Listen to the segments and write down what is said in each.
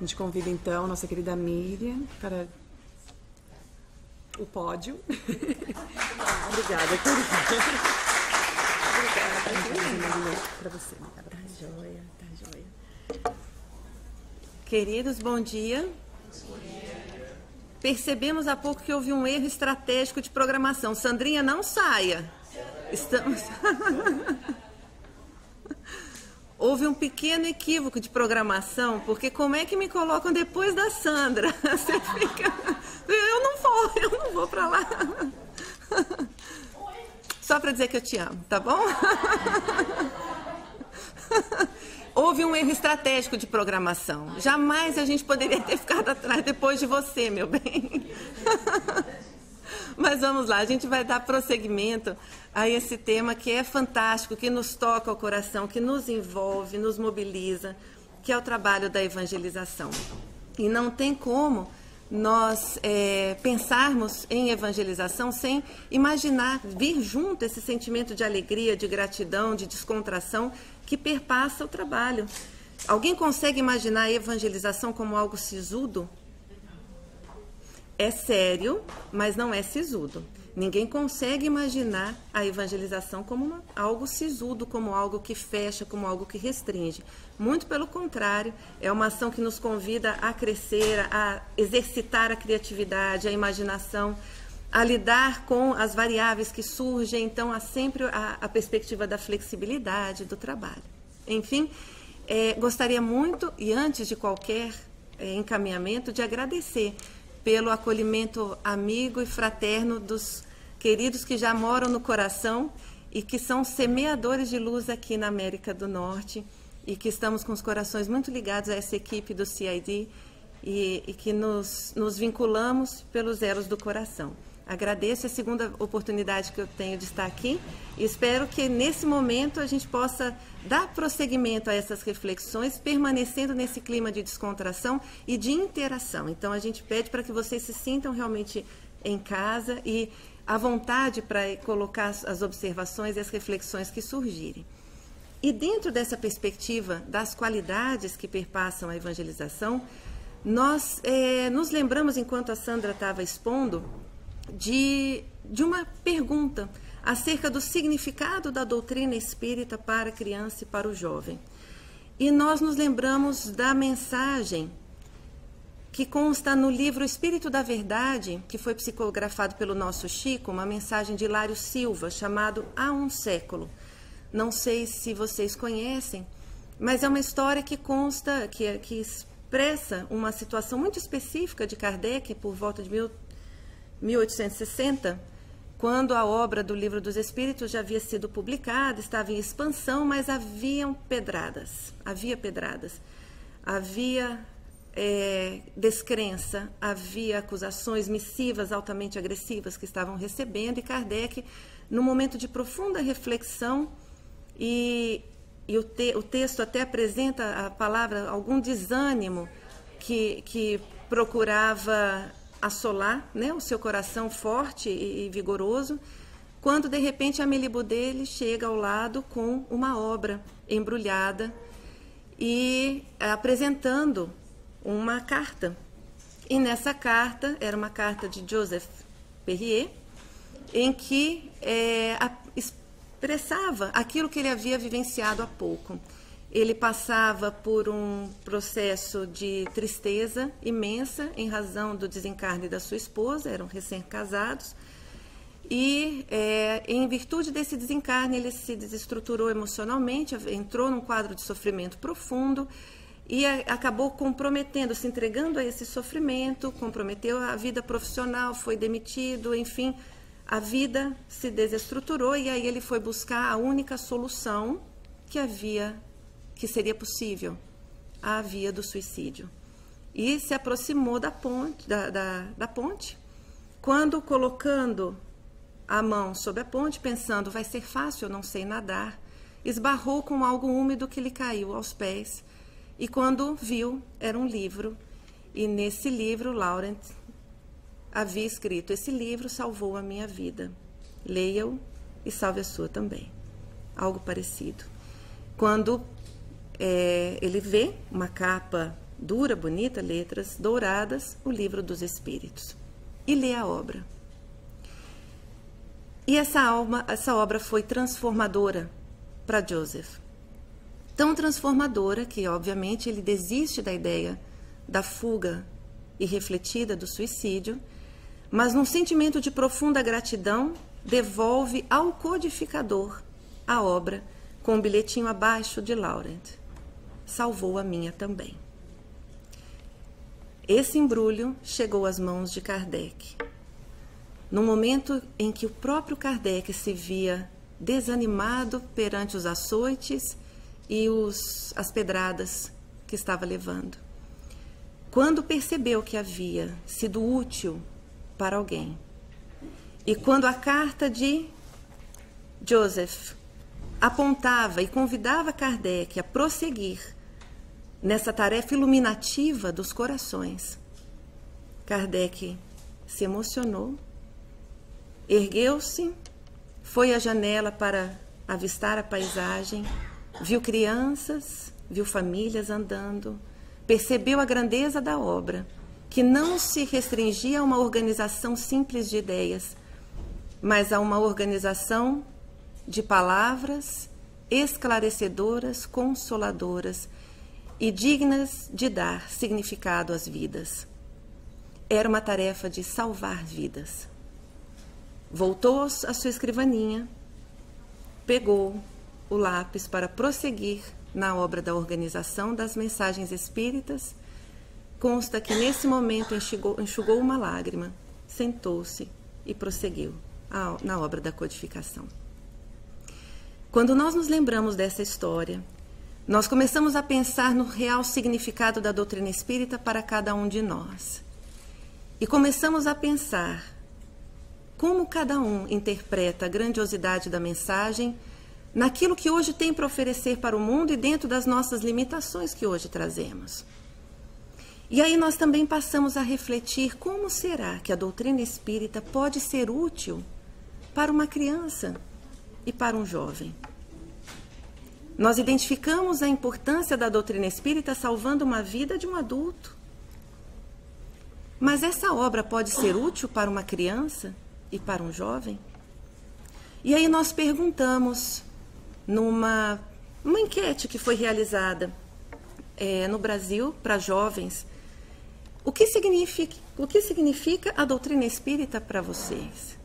A gente convida, então, nossa querida Miriam para o pódio. Obrigada, querida. Obrigada. Para você. Tá joia, tá joia. Queridos, bom dia. Percebemos há pouco que houve um erro estratégico de programação. Sandrinha, não saia. Estamos... Houve um pequeno equívoco de programação, porque como é que me colocam depois da Sandra? Você fica... Eu não vou para lá. Só para dizer que eu te amo, tá bom? Houve um erro estratégico de programação. Jamais a gente poderia ter ficado atrás depois de você, meu bem. Mas vamos lá, a gente vai dar prosseguimento a esse tema que é fantástico, que nos toca o coração, que nos envolve, nos mobiliza, que é o trabalho da evangelização. E não tem como nós pensarmos em evangelização sem imaginar, vir junto esse sentimento de alegria, de gratidão, de descontração que perpassa o trabalho. Alguém consegue imaginar a evangelização como algo sisudo? É sério, mas não é sisudo. Ninguém consegue imaginar a evangelização como algo sisudo, como algo que fecha, como algo que restringe. Muito pelo contrário, é uma ação que nos convida a crescer, a exercitar a criatividade, a imaginação, a lidar com as variáveis que surgem. Então, há sempre a perspectiva da flexibilidade do trabalho. Enfim, gostaria muito, e antes de qualquer encaminhamento, de agradecer pelo acolhimento amigo e fraterno dos queridos que já moram no coração e que são semeadores de luz aqui na América do Norte e que estamos com os corações muito ligados a essa equipe do CID e que nos vinculamos pelos elos do coração. Agradeço a segunda oportunidade que eu tenho de estar aqui e espero que nesse momento a gente possa dar prosseguimento a essas reflexões, permanecendo nesse clima de descontração e de interação. Então a gente pede para que vocês se sintam realmente em casa e à vontade para colocar as observações e as reflexões que surgirem. E dentro dessa perspectiva das qualidades que perpassam a evangelização, nós nos lembramos, enquanto a Sandra estava expondo, de uma pergunta acerca do significado da doutrina espírita para a criança e para o jovem. E nós nos lembramos da mensagem que consta no livro Espírito da Verdade, que foi psicografado pelo nosso Chico, uma mensagem de Hilário Silva, chamado Há um Século. Não sei se vocês conhecem, mas é uma história que consta, que expressa uma situação muito específica de Kardec, por volta de 1860, quando a obra do Livro dos Espíritos já havia sido publicada, estava em expansão, mas havia pedradas, havia descrença, havia acusações, missivas altamente agressivas que estavam recebendo, e Kardec, num momento de profunda reflexão, e o texto até apresenta a palavra, algum desânimo que procurava assolar, né, o seu coração forte e vigoroso, quando de repente a Melibu dele chega ao lado com uma obra embrulhada e apresentando uma carta. E nessa carta, era uma carta de Joseph Perrier, em que expressava aquilo que ele havia vivenciado há pouco. Ele passava por um processo de tristeza imensa em razão do desencarne da sua esposa, eram recém-casados, e em virtude desse desencarne ele se desestruturou emocionalmente, entrou num quadro de sofrimento profundo e acabou comprometendo, se entregando a esse sofrimento, comprometeu a vida profissional, foi demitido, enfim, a vida se desestruturou e aí ele foi buscar a única solução que seria possível, a via do suicídio. E se aproximou da ponte, da ponte, quando colocando a mão sobre a ponte, pensando, vai ser fácil, eu não sei nadar, esbarrou com algo úmido que lhe caiu aos pés, e quando viu, era um livro, e nesse livro, Laurent havia escrito, esse livro salvou a minha vida, leia-o e salve a sua também. Algo parecido. Quando ele vê uma capa dura, bonita, letras douradas, o Livro dos Espíritos, e lê a obra. E essa obra foi transformadora para Joseph. Tão transformadora que, obviamente, ele desiste da ideia da fuga irrefletida do suicídio, mas num sentimento de profunda gratidão, devolve ao codificador a obra com um bilhetinho abaixo de Laurent. Salvou a minha também. Esse embrulho chegou às mãos de Kardec. No momento em que o próprio Kardec se via desanimado perante os açoites e as pedradas que estava levando. Quando percebeu que havia sido útil para alguém, e quando a carta de Joseph apontava e convidava Kardec a prosseguir nessa tarefa iluminativa dos corações, Kardec se emocionou, ergueu-se, foi à janela para avistar a paisagem, viu crianças, viu famílias andando, percebeu a grandeza da obra, que não se restringia a uma organização simples de ideias, mas a uma organização de palavras esclarecedoras, consoladoras e dignas de dar significado às vidas. Era uma tarefa de salvar vidas. Voltou à sua escrivaninha, pegou o lápis para prosseguir na obra da organização das mensagens espíritas. Consta que nesse momento enxugou uma lágrima, sentou-se e prosseguiu na obra da codificação. Quando nós nos lembramos dessa história, nós começamos a pensar no real significado da doutrina espírita para cada um de nós. E começamos a pensar como cada um interpreta a grandiosidade da mensagem naquilo que hoje tem para oferecer para o mundo e dentro das nossas limitações que hoje trazemos. E aí nós também passamos a refletir como será que a doutrina espírita pode ser útil para uma criança e para um jovem. Nós identificamos a importância da doutrina espírita salvando uma vida de um adulto. Mas essa obra pode ser útil para uma criança e para um jovem? E aí nós perguntamos numa enquete que foi realizada no Brasil para jovens, o que significa a doutrina espírita para vocês?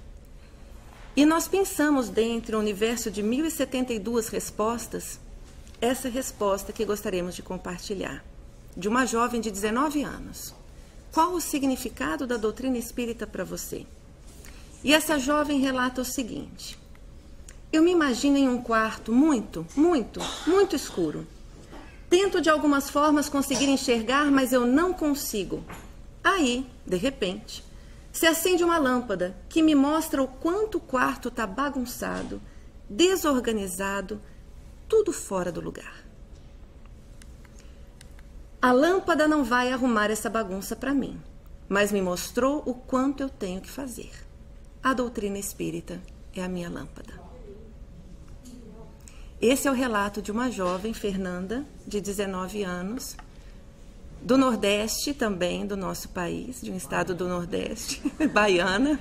E nós pensamos, dentro do universo de 1072 respostas, essa resposta que gostaríamos de compartilhar, de uma jovem de 19 anos. Qual o significado da doutrina espírita para você? E essa jovem relata o seguinte: eu me imagino em um quarto muito, muito, muito escuro. Tento de algumas formas conseguir enxergar, mas eu não consigo. Aí, de repente, se acende uma lâmpada que me mostra o quanto o quarto está bagunçado, desorganizado, tudo fora do lugar. A lâmpada não vai arrumar essa bagunça para mim, mas me mostrou o quanto eu tenho que fazer. A doutrina espírita é a minha lâmpada. Esse é o relato de uma jovem, Fernanda, de 19 anos, do Nordeste também, do nosso país, de um estado do Nordeste, baiana.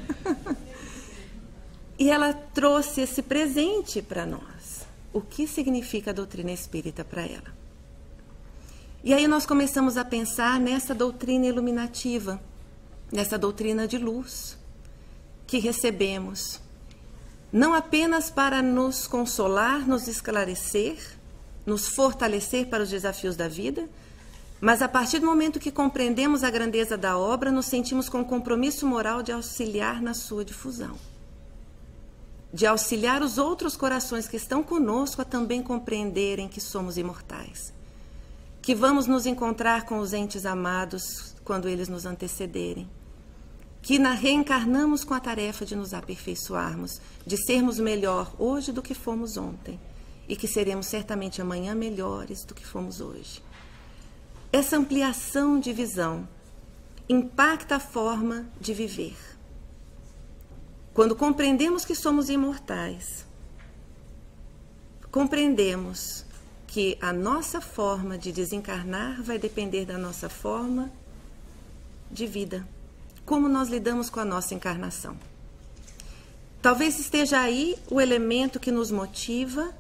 E ela trouxe esse presente para nós. O que significa a doutrina espírita para ela? E aí nós começamos a pensar nessa doutrina iluminativa, nessa doutrina de luz que recebemos, não apenas para nos consolar, nos esclarecer, nos fortalecer para os desafios da vida, mas a partir do momento que compreendemos a grandeza da obra, nos sentimos com compromisso moral de auxiliar na sua difusão, de auxiliar os outros corações que estão conosco a também compreenderem que somos imortais, que vamos nos encontrar com os entes amados quando eles nos antecederem, que reencarnamos com a tarefa de nos aperfeiçoarmos, de sermos melhor hoje do que fomos ontem, e que seremos certamente amanhã melhores do que fomos hoje. Essa ampliação de visão impacta a forma de viver. Quando compreendemos que somos imortais, compreendemos que a nossa forma de desencarnar vai depender da nossa forma de vida. Como nós lidamos com a nossa encarnação. Talvez esteja aí o elemento que nos motiva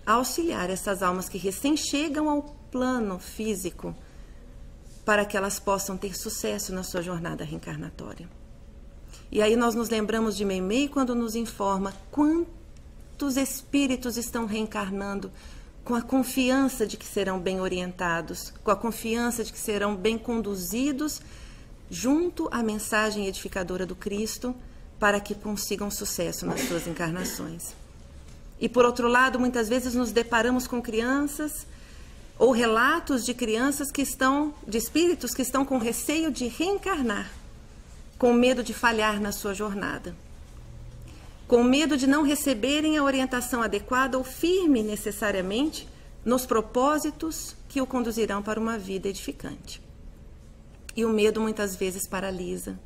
a auxiliar essas almas que recém chegam ao plano físico para que elas possam ter sucesso na sua jornada reencarnatória. E aí nós nos lembramos de Meimei quando nos informa quantos espíritos estão reencarnando com a confiança de que serão bem orientados, com a confiança de que serão bem conduzidos junto à mensagem edificadora do Cristo, para que consigam sucesso nas suas encarnações. E por outro lado, muitas vezes nos deparamos com crianças ou relatos de crianças de espíritos que estão com receio de reencarnar, com medo de falhar na sua jornada, com medo de não receberem a orientação adequada ou firme necessariamente nos propósitos que o conduzirão para uma vida edificante. E o medo muitas vezes paralisa.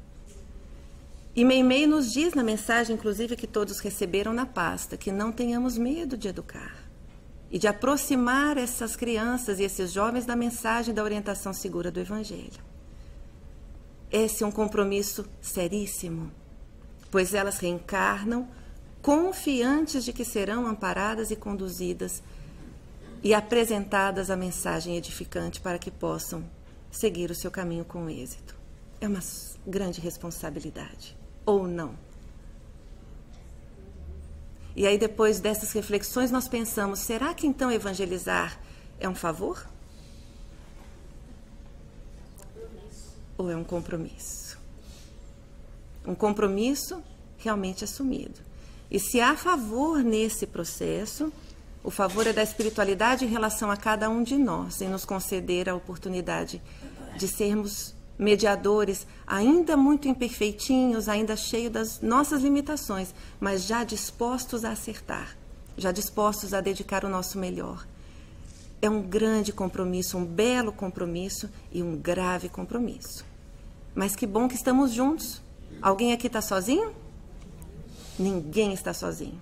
E Meimei nos diz na mensagem, inclusive, que todos receberam na pasta, que não tenhamos medo de educar e de aproximar essas crianças e esses jovens da mensagem da orientação segura do Evangelho. Esse é um compromisso seríssimo, pois elas reencarnam confiantes de que serão amparadas e conduzidas e apresentadas a mensagem edificante para que possam seguir o seu caminho com êxito. É uma grande responsabilidade, ou não? E aí, depois dessas reflexões, nós pensamos, será que então evangelizar é um favor? Ou é um compromisso? Um compromisso realmente assumido. E se há favor nesse processo, o favor é da espiritualidade em relação a cada um de nós, em nos conceder a oportunidade de sermos mediadores, ainda muito imperfeitinhos, ainda cheios das nossas limitações, mas já dispostos a acertar, já dispostos a dedicar o nosso melhor. É um grande compromisso, um belo compromisso e um grave compromisso. Mas que bom que estamos juntos. Alguém aqui está sozinho? Ninguém está sozinho.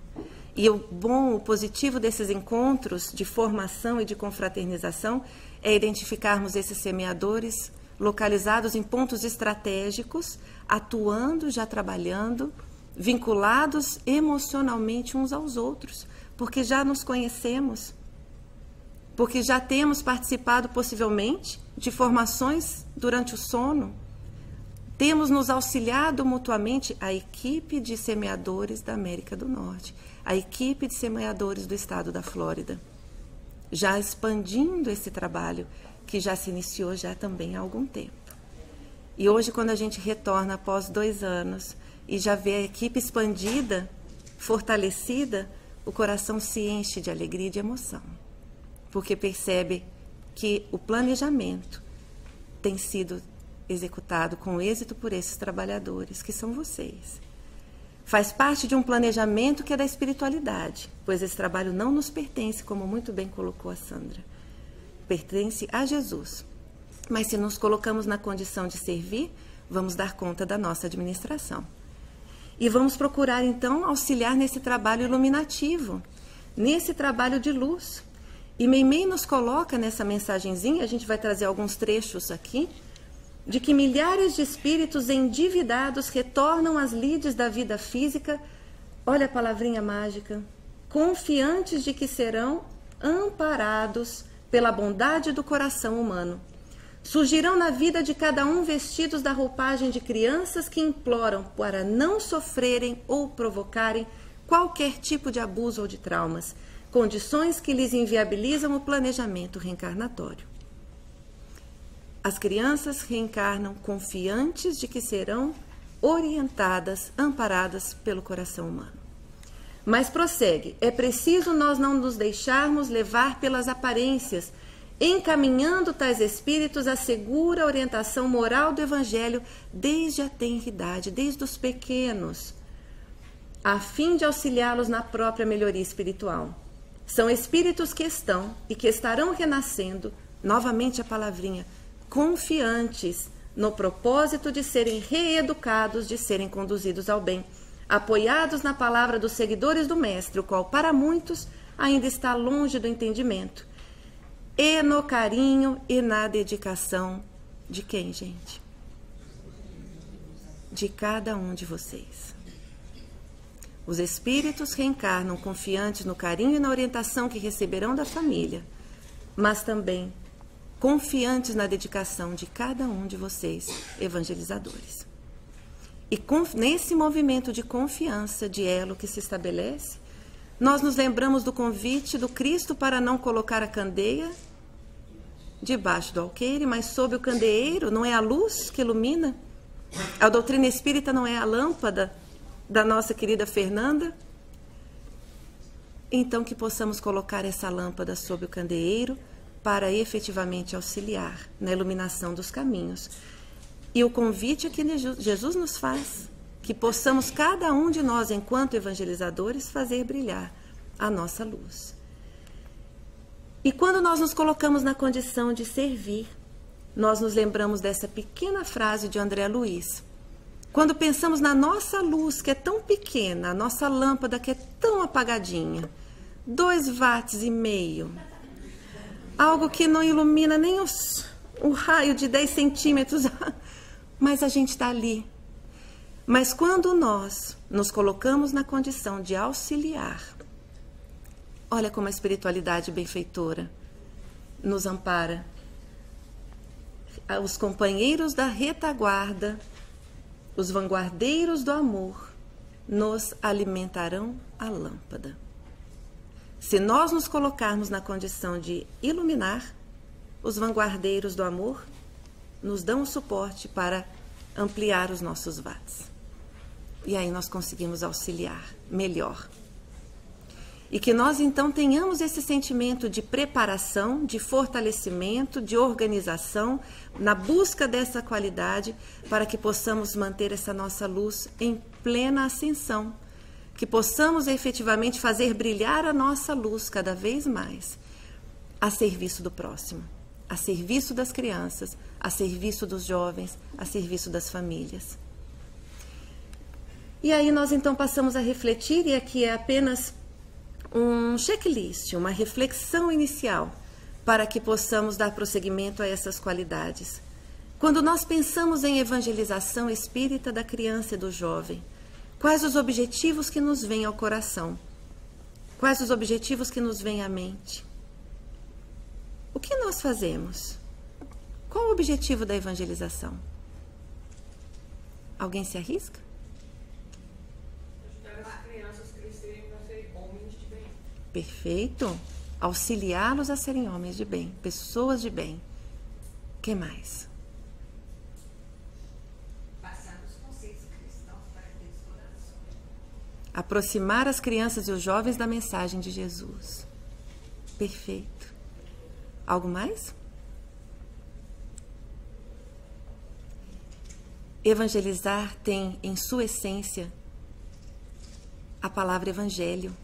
E o bom, o positivo desses encontros de formação e de confraternização é identificarmos esses semeadores localizados em pontos estratégicos, atuando, já trabalhando, vinculados emocionalmente uns aos outros, porque já nos conhecemos, porque já temos participado possivelmente de formações durante o sono, temos nos auxiliado mutuamente, a equipe de semeadores da América do Norte, a equipe de semeadores do estado da Flórida, já expandindo esse trabalho que já se iniciou já também há algum tempo. E hoje, quando a gente retorna após 2 anos e já vê a equipe expandida, fortalecida, o coração se enche de alegria e de emoção, porque percebe que o planejamento tem sido executado com êxito por esses trabalhadores, que são vocês. Faz parte de um planejamento que é da espiritualidade, pois esse trabalho não nos pertence, como muito bem colocou a Sandra. Pertence a Jesus. Mas se nos colocamos na condição de servir, vamos dar conta da nossa administração. E vamos procurar, então, auxiliar nesse trabalho iluminativo, nesse trabalho de luz. E Meimei nos coloca nessa mensagenzinha, a gente vai trazer alguns trechos aqui, de que milhares de espíritos endividados retornam às lides da vida física, olha a palavrinha mágica, confiantes de que serão amparados pela bondade do coração humano. Surgirão na vida de cada um vestidos da roupagem de crianças que imploram para não sofrerem ou provocarem qualquer tipo de abuso ou de traumas, condições que lhes inviabilizam o planejamento reencarnatório. As crianças reencarnam confiantes de que serão orientadas, amparadas pelo coração humano. Mas prossegue, é preciso nós não nos deixarmos levar pelas aparências, encaminhando tais espíritos à segura orientação moral do Evangelho desde a tenridade, desde os pequenos, a fim de auxiliá-los na própria melhoria espiritual. São espíritos que estão e que estarão renascendo, novamente a palavrinha, confiantes no propósito de serem reeducados, de serem conduzidos ao bem, apoiados na palavra dos seguidores do Mestre, o qual para muitos ainda está longe do entendimento, e no carinho e na dedicação de quem, gente? De cada um de vocês. Os espíritos reencarnam confiantes no carinho e na orientação que receberão da família, mas também confiantes na dedicação de cada um de vocês, evangelizadores. E nesse movimento de confiança, de elo que se estabelece, nós nos lembramos do convite do Cristo para não colocar a candeia debaixo do alqueire, mas sob o candeeiro. Não é a luz que ilumina? A doutrina espírita não é a lâmpada da nossa querida Fernanda? Então que possamos colocar essa lâmpada sob o candeeiro para efetivamente auxiliar na iluminação dos caminhos. E o convite é que Jesus nos faz, que possamos cada um de nós, enquanto evangelizadores, fazer brilhar a nossa luz. E quando nós nos colocamos na condição de servir, nós nos lembramos dessa pequena frase de André Luiz. Quando pensamos na nossa luz, que é tão pequena, a nossa lâmpada que é tão apagadinha, 2,5 watts, algo que não ilumina nem o raio de 10 centímetros, mas a gente está ali. Mas quando nós nos colocamos na condição de auxiliar, olha como a espiritualidade benfeitora nos ampara. Os companheiros da retaguarda, os vanguardeiros do amor, nos alimentarão a lâmpada. Se nós nos colocarmos na condição de iluminar, os vanguardeiros do amor nos dão o suporte para ampliar os nossos watts. E aí nós conseguimos auxiliar melhor. E que nós então tenhamos esse sentimento de preparação, de fortalecimento, de organização, na busca dessa qualidade, para que possamos manter essa nossa luz em plena ascensão, que possamos efetivamente fazer brilhar a nossa luz cada vez mais, a serviço do próximo, a serviço das crianças, a serviço dos jovens, a serviço das famílias. E aí nós então passamos a refletir, e aqui é apenas um checklist, uma reflexão inicial, para que possamos dar prosseguimento a essas qualidades. Quando nós pensamos em evangelização espírita da criança e do jovem, quais os objetivos que nos vêm ao coração? Quais os objetivos que nos vêm à mente? O que nós fazemos? Qual o objetivo da evangelização? Alguém se arrisca? Perfeito. Auxiliá-los a serem homens de bem, pessoas de bem. O que mais? Passar os conceitos cristãos para aqueles corações. Aproximar as crianças e os jovens da mensagem de Jesus. Perfeito. Algo mais? Evangelizar tem em sua essência a palavra evangelho.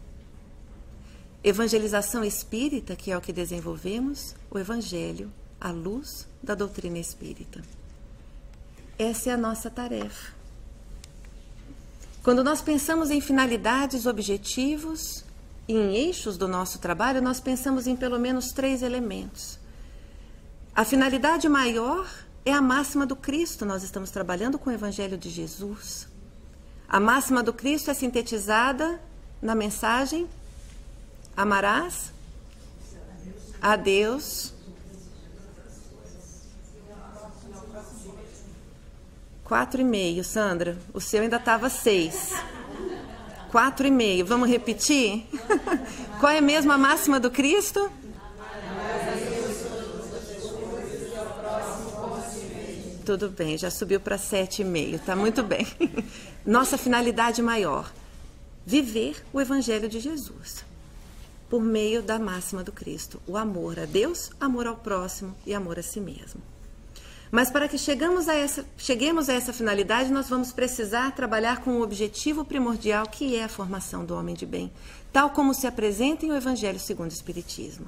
Evangelização espírita, que é o que desenvolvemos, o evangelho, a luz da doutrina espírita. Essa é a nossa tarefa. Quando nós pensamos em finalidades, objetivos e em eixos do nosso trabalho, nós pensamos em pelo menos 3 elementos. A finalidade maior é a máxima do Cristo. Nós estamos trabalhando com o Evangelho de Jesus. A máxima do Cristo é sintetizada na mensagem: amarás a Deus. 4,5, Sandra. O seu ainda estava 6. 4,5. Vamos repetir? Qual é mesmo a máxima do Cristo? Tudo bem, já subiu para 7,5. Está muito bem. Nossa finalidade maior: viver o Evangelho de Jesus por meio da máxima do Cristo. O amor a Deus, amor ao próximo e amor a si mesmo. Mas para que cheguemos a essa finalidade, nós vamos precisar trabalhar com o objetivo primordial, que é a formação do homem de bem, tal como se apresenta em o Evangelho segundo o Espiritismo.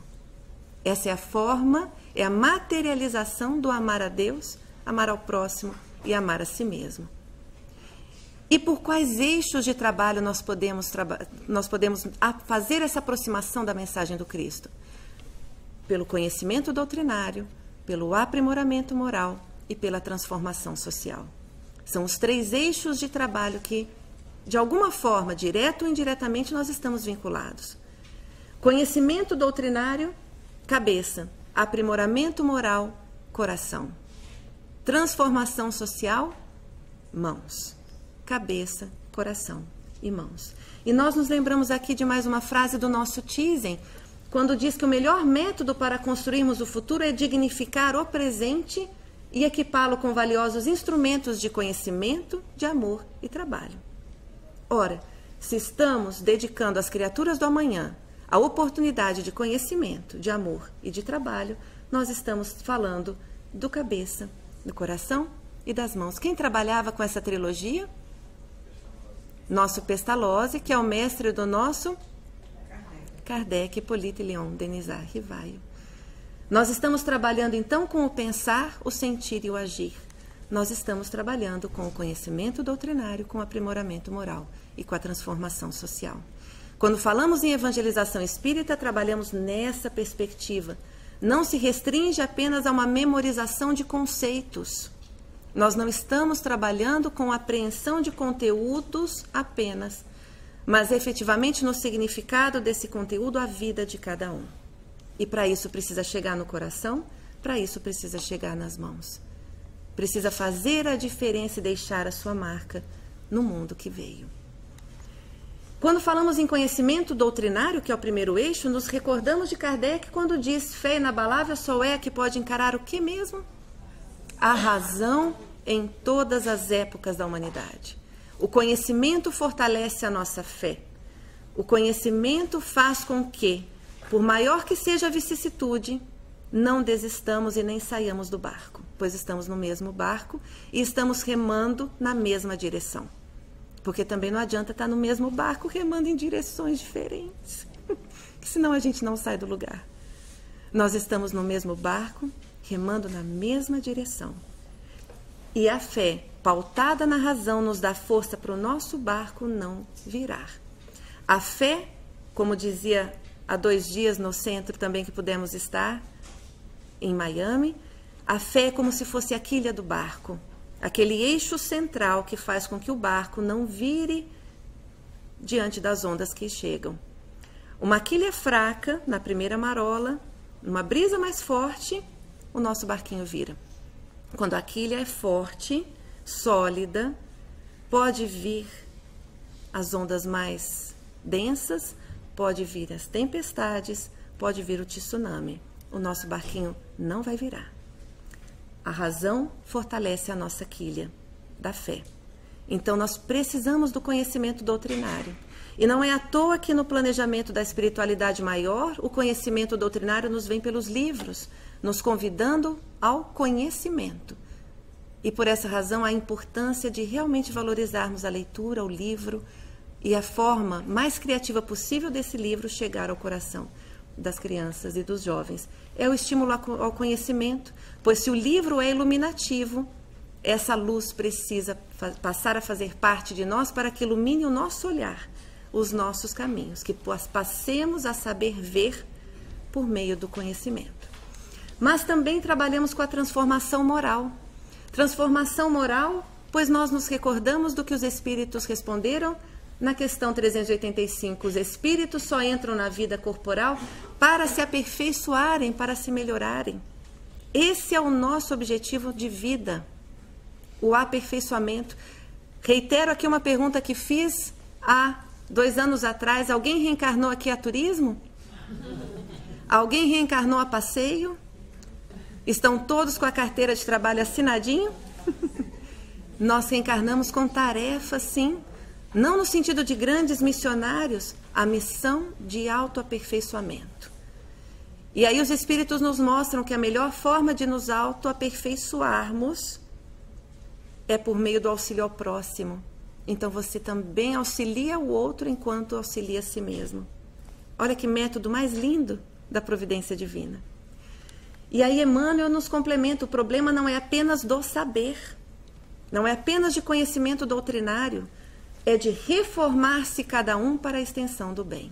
Essa é a forma, é a materialização do amar a Deus, amar ao próximo e amar a si mesmo. E por quais eixos de trabalho nós podemos fazer essa aproximação da mensagem do Cristo? pelo conhecimento doutrinário, pelo aprimoramento moral e pela transformação social. São os 3 eixos de trabalho que, de alguma forma, direto ou indiretamente, nós estamos vinculados. Conhecimento doutrinário, cabeça. Aprimoramento moral, coração. Transformação social, mãos. Cabeça, coração e mãos. E nós nos lembramos aqui de mais uma frase do nosso Thyssen, quando diz que o melhor método para construirmos o futuro é dignificar o presente e equipá-lo com valiosos instrumentos de conhecimento, de amor e trabalho. Ora, se estamos dedicando às criaturas do amanhã a oportunidade de conhecimento, de amor e de trabalho, nós estamos falando do cabeça, do coração e das mãos. Quem trabalhava com essa trilogia? Nosso Pestalozzi, que é o mestre do nosso Kardec, Hippolyte Léon Denisard Rivaio. Nós estamos trabalhando então com o pensar, o sentir e o agir. Nós estamos trabalhando com o conhecimento doutrinário, com o aprimoramento moral e com a transformação social. Quando falamos em evangelização espírita, trabalhamos nessa perspectiva. Não se restringe apenas a uma memorização de conceitos. Nós não estamos trabalhando com apreensão de conteúdos apenas, mas efetivamente no significado desse conteúdo, a vida de cada um. E para isso precisa chegar no coração, para isso precisa chegar nas mãos. Precisa fazer a diferença e deixar a sua marca no mundo que veio. Quando falamos em conhecimento doutrinário, que é o primeiro eixo, nos recordamos de Kardec quando diz: fé inabalável só é a que pode encarar o que mesmo? A razão em todas as épocas da humanidade. O conhecimento fortalece a nossa fé. O conhecimento faz com que, por maior que seja a vicissitude, não desistamos e nem saiamos do barco, pois estamos no mesmo barco e estamos remando na mesma direção. Porque também não adianta estar no mesmo barco remando em direções diferentes, que senão a gente não sai do lugar. Nós estamos no mesmo barco, remando na mesma direção. E a fé, pautada na razão, nos dá força para o nosso barco não virar. A fé, como dizia há 2 dias no centro também que pudemos estar, em Miami, a fé é como se fosse a quilha do barco. Aquele eixo central que faz com que o barco não vire diante das ondas que chegam. Uma quilha fraca, na primeira marola, uma brisa mais forte, o nosso barquinho vira. Quando a quilha é forte, sólida, pode vir as ondas mais densas, pode vir as tempestades, pode vir o tsunami. O nosso barquinho não vai virar. A razão fortalece a nossa quilha da fé. Então, nós precisamos do conhecimento doutrinário. E não é à toa que no planejamento da espiritualidade maior, o conhecimento doutrinário nos vem pelos livros, nos convidando ao conhecimento. E por essa razão, a importância de realmente valorizarmos a leitura, o livro, e a forma mais criativa possível desse livro chegar ao coração das crianças e dos jovens. É o estímulo ao conhecimento, pois se o livro é iluminativo, essa luz precisa passar a fazer parte de nós para que ilumine o nosso olhar, os nossos caminhos, que passemos a saber ver por meio do conhecimento. Mas também trabalhamos com a transformação moral. Transformação moral, pois nós nos recordamos do que os espíritos responderam na questão 385, os espíritos só entram na vida corporal para se aperfeiçoarem, para se melhorarem. Esse é o nosso objetivo de vida, o aperfeiçoamento. Reitero aqui uma pergunta que fiz há 2 anos atrás. Alguém reencarnou aqui a turismo? Alguém reencarnou a passeio? Estão todos com a carteira de trabalho assinadinho? Nós reencarnamos com tarefa, sim. Não no sentido de grandes missionários, a missão de autoaperfeiçoamento. E aí os espíritos nos mostram que a melhor forma de nos autoaperfeiçoarmos é por meio do auxílio ao próximo. Então você também auxilia o outro enquanto auxilia a si mesmo. Olha que método mais lindo da providência divina. E aí Emmanuel nos complementa: o problema não é apenas do saber, não é apenas de conhecimento doutrinário, é de reformar-se cada um para a extensão do bem.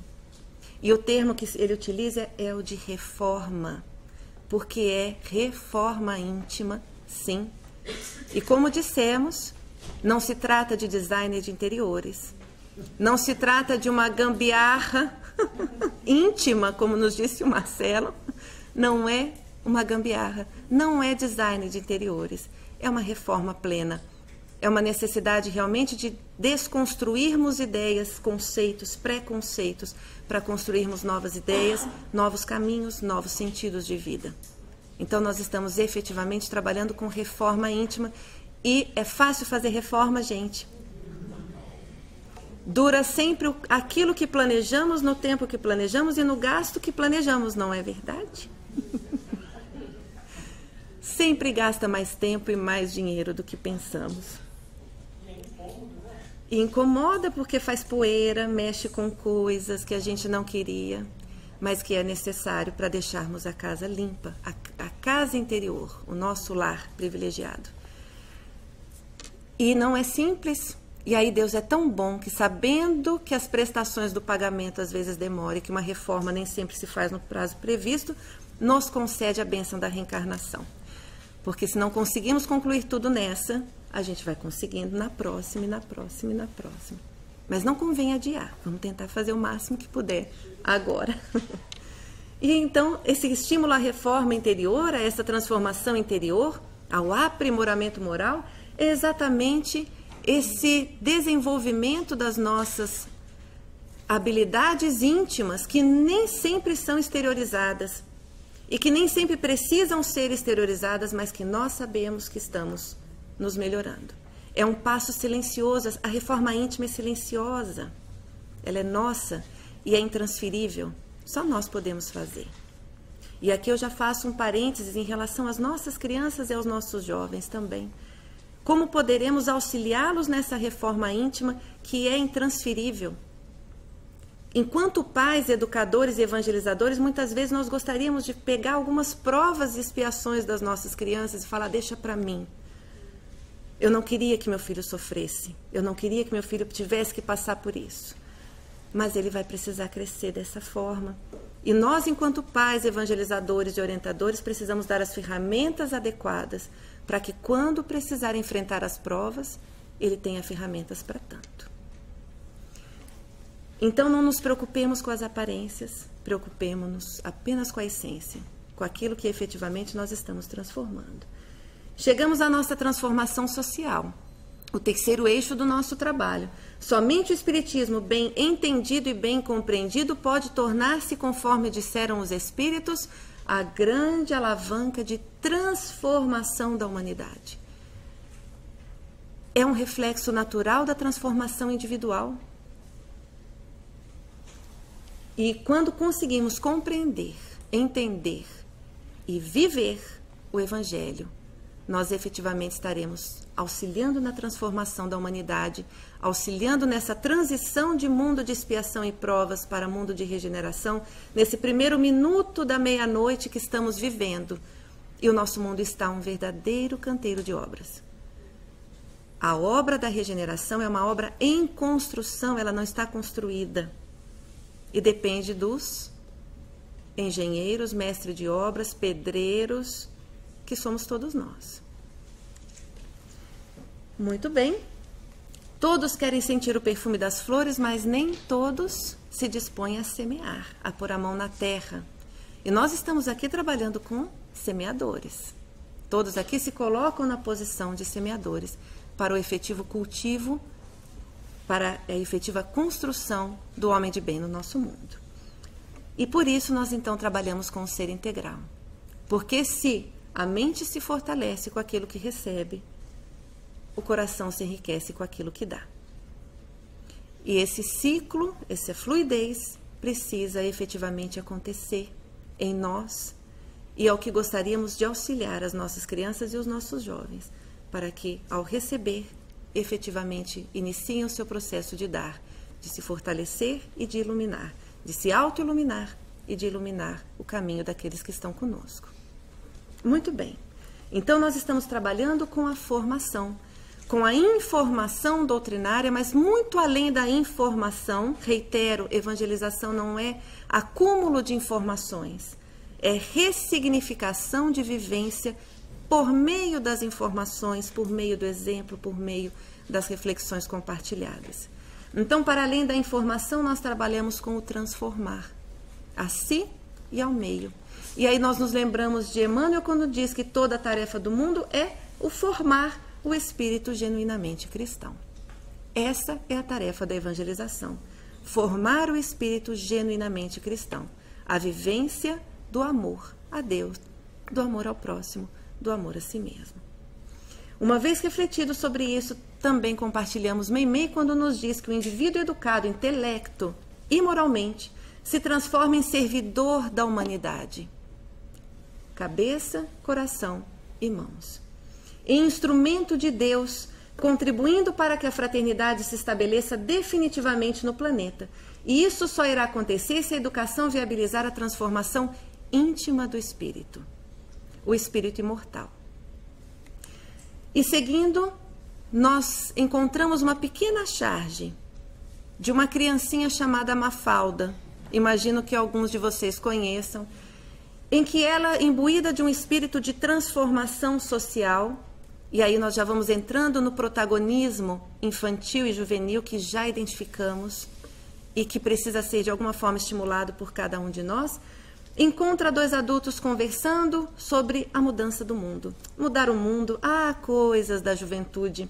E o termo que ele utiliza é o de reforma, porque é reforma íntima, sim. E como dissemos, não se trata de design de interiores, não se trata de uma gambiarra íntima, como nos disse o Marcelo, não é uma gambiarra, não é design de interiores, é uma reforma plena. É uma necessidade realmente de desconstruirmos ideias, conceitos, preconceitos, para construirmos novas ideias, novos caminhos, novos sentidos de vida. Então, nós estamos efetivamente trabalhando com reforma íntima. E é fácil fazer reforma, gente. Dura sempre aquilo que planejamos, no tempo que planejamos e no gasto que planejamos, não é verdade? Sempre gasta mais tempo e mais dinheiro do que pensamos. E incomoda porque faz poeira, mexe com coisas que a gente não queria, mas que é necessário para deixarmos a casa limpa, a casa interior, o nosso lar privilegiado. E não é simples. E aí Deus é tão bom que, sabendo que as prestações do pagamento às vezes demoram e que uma reforma nem sempre se faz no prazo previsto, nos concede a bênção da reencarnação. Porque se não conseguimos concluir tudo nessa, a gente vai conseguindo na próxima, e na próxima, e na próxima. Mas não convém adiar. Vamos tentar fazer o máximo que puder agora. E então, esse estímulo à reforma interior, a essa transformação interior, ao aprimoramento moral, é exatamente esse desenvolvimento das nossas habilidades íntimas que nem sempre são exteriorizadas e que nem sempre precisam ser exteriorizadas, mas que nós sabemos que estamos nos melhorando. É um passo silencioso, a reforma íntima é silenciosa, ela é nossa e é intransferível, só nós podemos fazer. E aqui eu já faço um parênteses em relação às nossas crianças e aos nossos jovens também. Como poderemos auxiliá-los nessa reforma íntima que é intransferível? Enquanto pais, educadores e evangelizadores, muitas vezes nós gostaríamos de pegar algumas provas e expiações das nossas crianças e falar, deixa para mim. Eu não queria que meu filho sofresse, eu não queria que meu filho tivesse que passar por isso. Mas ele vai precisar crescer dessa forma. E nós, enquanto pais, evangelizadores e orientadores, precisamos dar as ferramentas adequadas para que, quando precisar enfrentar as provas, ele tenha ferramentas para tanto. Então, não nos preocupemos com as aparências, preocupemos-nos apenas com a essência, com aquilo que efetivamente nós estamos transformando. Chegamos à nossa transformação social, o terceiro eixo do nosso trabalho. Somente o Espiritismo, bem entendido e bem compreendido, pode tornar-se, conforme disseram os Espíritos, a grande alavanca de transformação da humanidade. É um reflexo natural da transformação individual. E quando conseguimos compreender, entender e viver o Evangelho, nós efetivamente estaremos auxiliando na transformação da humanidade, auxiliando nessa transição de mundo de expiação e provas para mundo de regeneração, nesse primeiro minuto da meia-noite que estamos vivendo. E o nosso mundo está um verdadeiro canteiro de obras. A obra da regeneração é uma obra em construção, ela não está construída. E depende dos engenheiros, mestres de obras, pedreiros, que somos todos nós. Muito bem. Todos querem sentir o perfume das flores, mas nem todos se dispõem a semear, a pôr a mão na terra. E nós estamos aqui trabalhando com semeadores. Todos aqui se colocam na posição de semeadores para o efetivo cultivo, para a efetiva construção do homem de bem no nosso mundo. E por isso nós então trabalhamos com o ser integral. Porque se a mente se fortalece com aquilo que recebe, o coração se enriquece com aquilo que dá. E esse ciclo, essa fluidez, precisa efetivamente acontecer em nós e é o que gostaríamos de auxiliar as nossas crianças e os nossos jovens, para que, ao receber, efetivamente iniciem o seu processo de dar, de se fortalecer e de iluminar, de se auto-iluminar e de iluminar o caminho daqueles que estão conosco. Muito bem. Então, nós estamos trabalhando com a formação, com a informação doutrinária, mas muito além da informação. Reitero, evangelização não é acúmulo de informações, é ressignificação de vivência por meio das informações, por meio do exemplo, por meio das reflexões compartilhadas. Então, para além da informação, nós trabalhamos com o transformar, a si e ao meio. E aí nós nos lembramos de Emmanuel quando diz que toda a tarefa do mundo é o formar o espírito genuinamente cristão. Essa é a tarefa da evangelização, formar o espírito genuinamente cristão, a vivência do amor a Deus, do amor ao próximo, do amor a si mesmo. Uma vez refletido sobre isso, também compartilhamos Meimei quando nos diz que o indivíduo educado intelecto e moralmente se transforma em servidor da humanidade. Cabeça, coração e mãos. Em instrumento de Deus, contribuindo para que a fraternidade se estabeleça definitivamente no planeta. E isso só irá acontecer se a educação viabilizar a transformação íntima do espírito, o espírito imortal. E seguindo, nós encontramos uma pequena charge de uma criancinha chamada Mafalda, imagino que alguns de vocês conheçam, em que ela, imbuída de um espírito de transformação social, e aí nós já vamos entrando no protagonismo infantil e juvenil que já identificamos e que precisa ser de alguma forma estimulado por cada um de nós, encontra dois adultos conversando sobre a mudança do mundo. Mudar o mundo, coisas da juventude.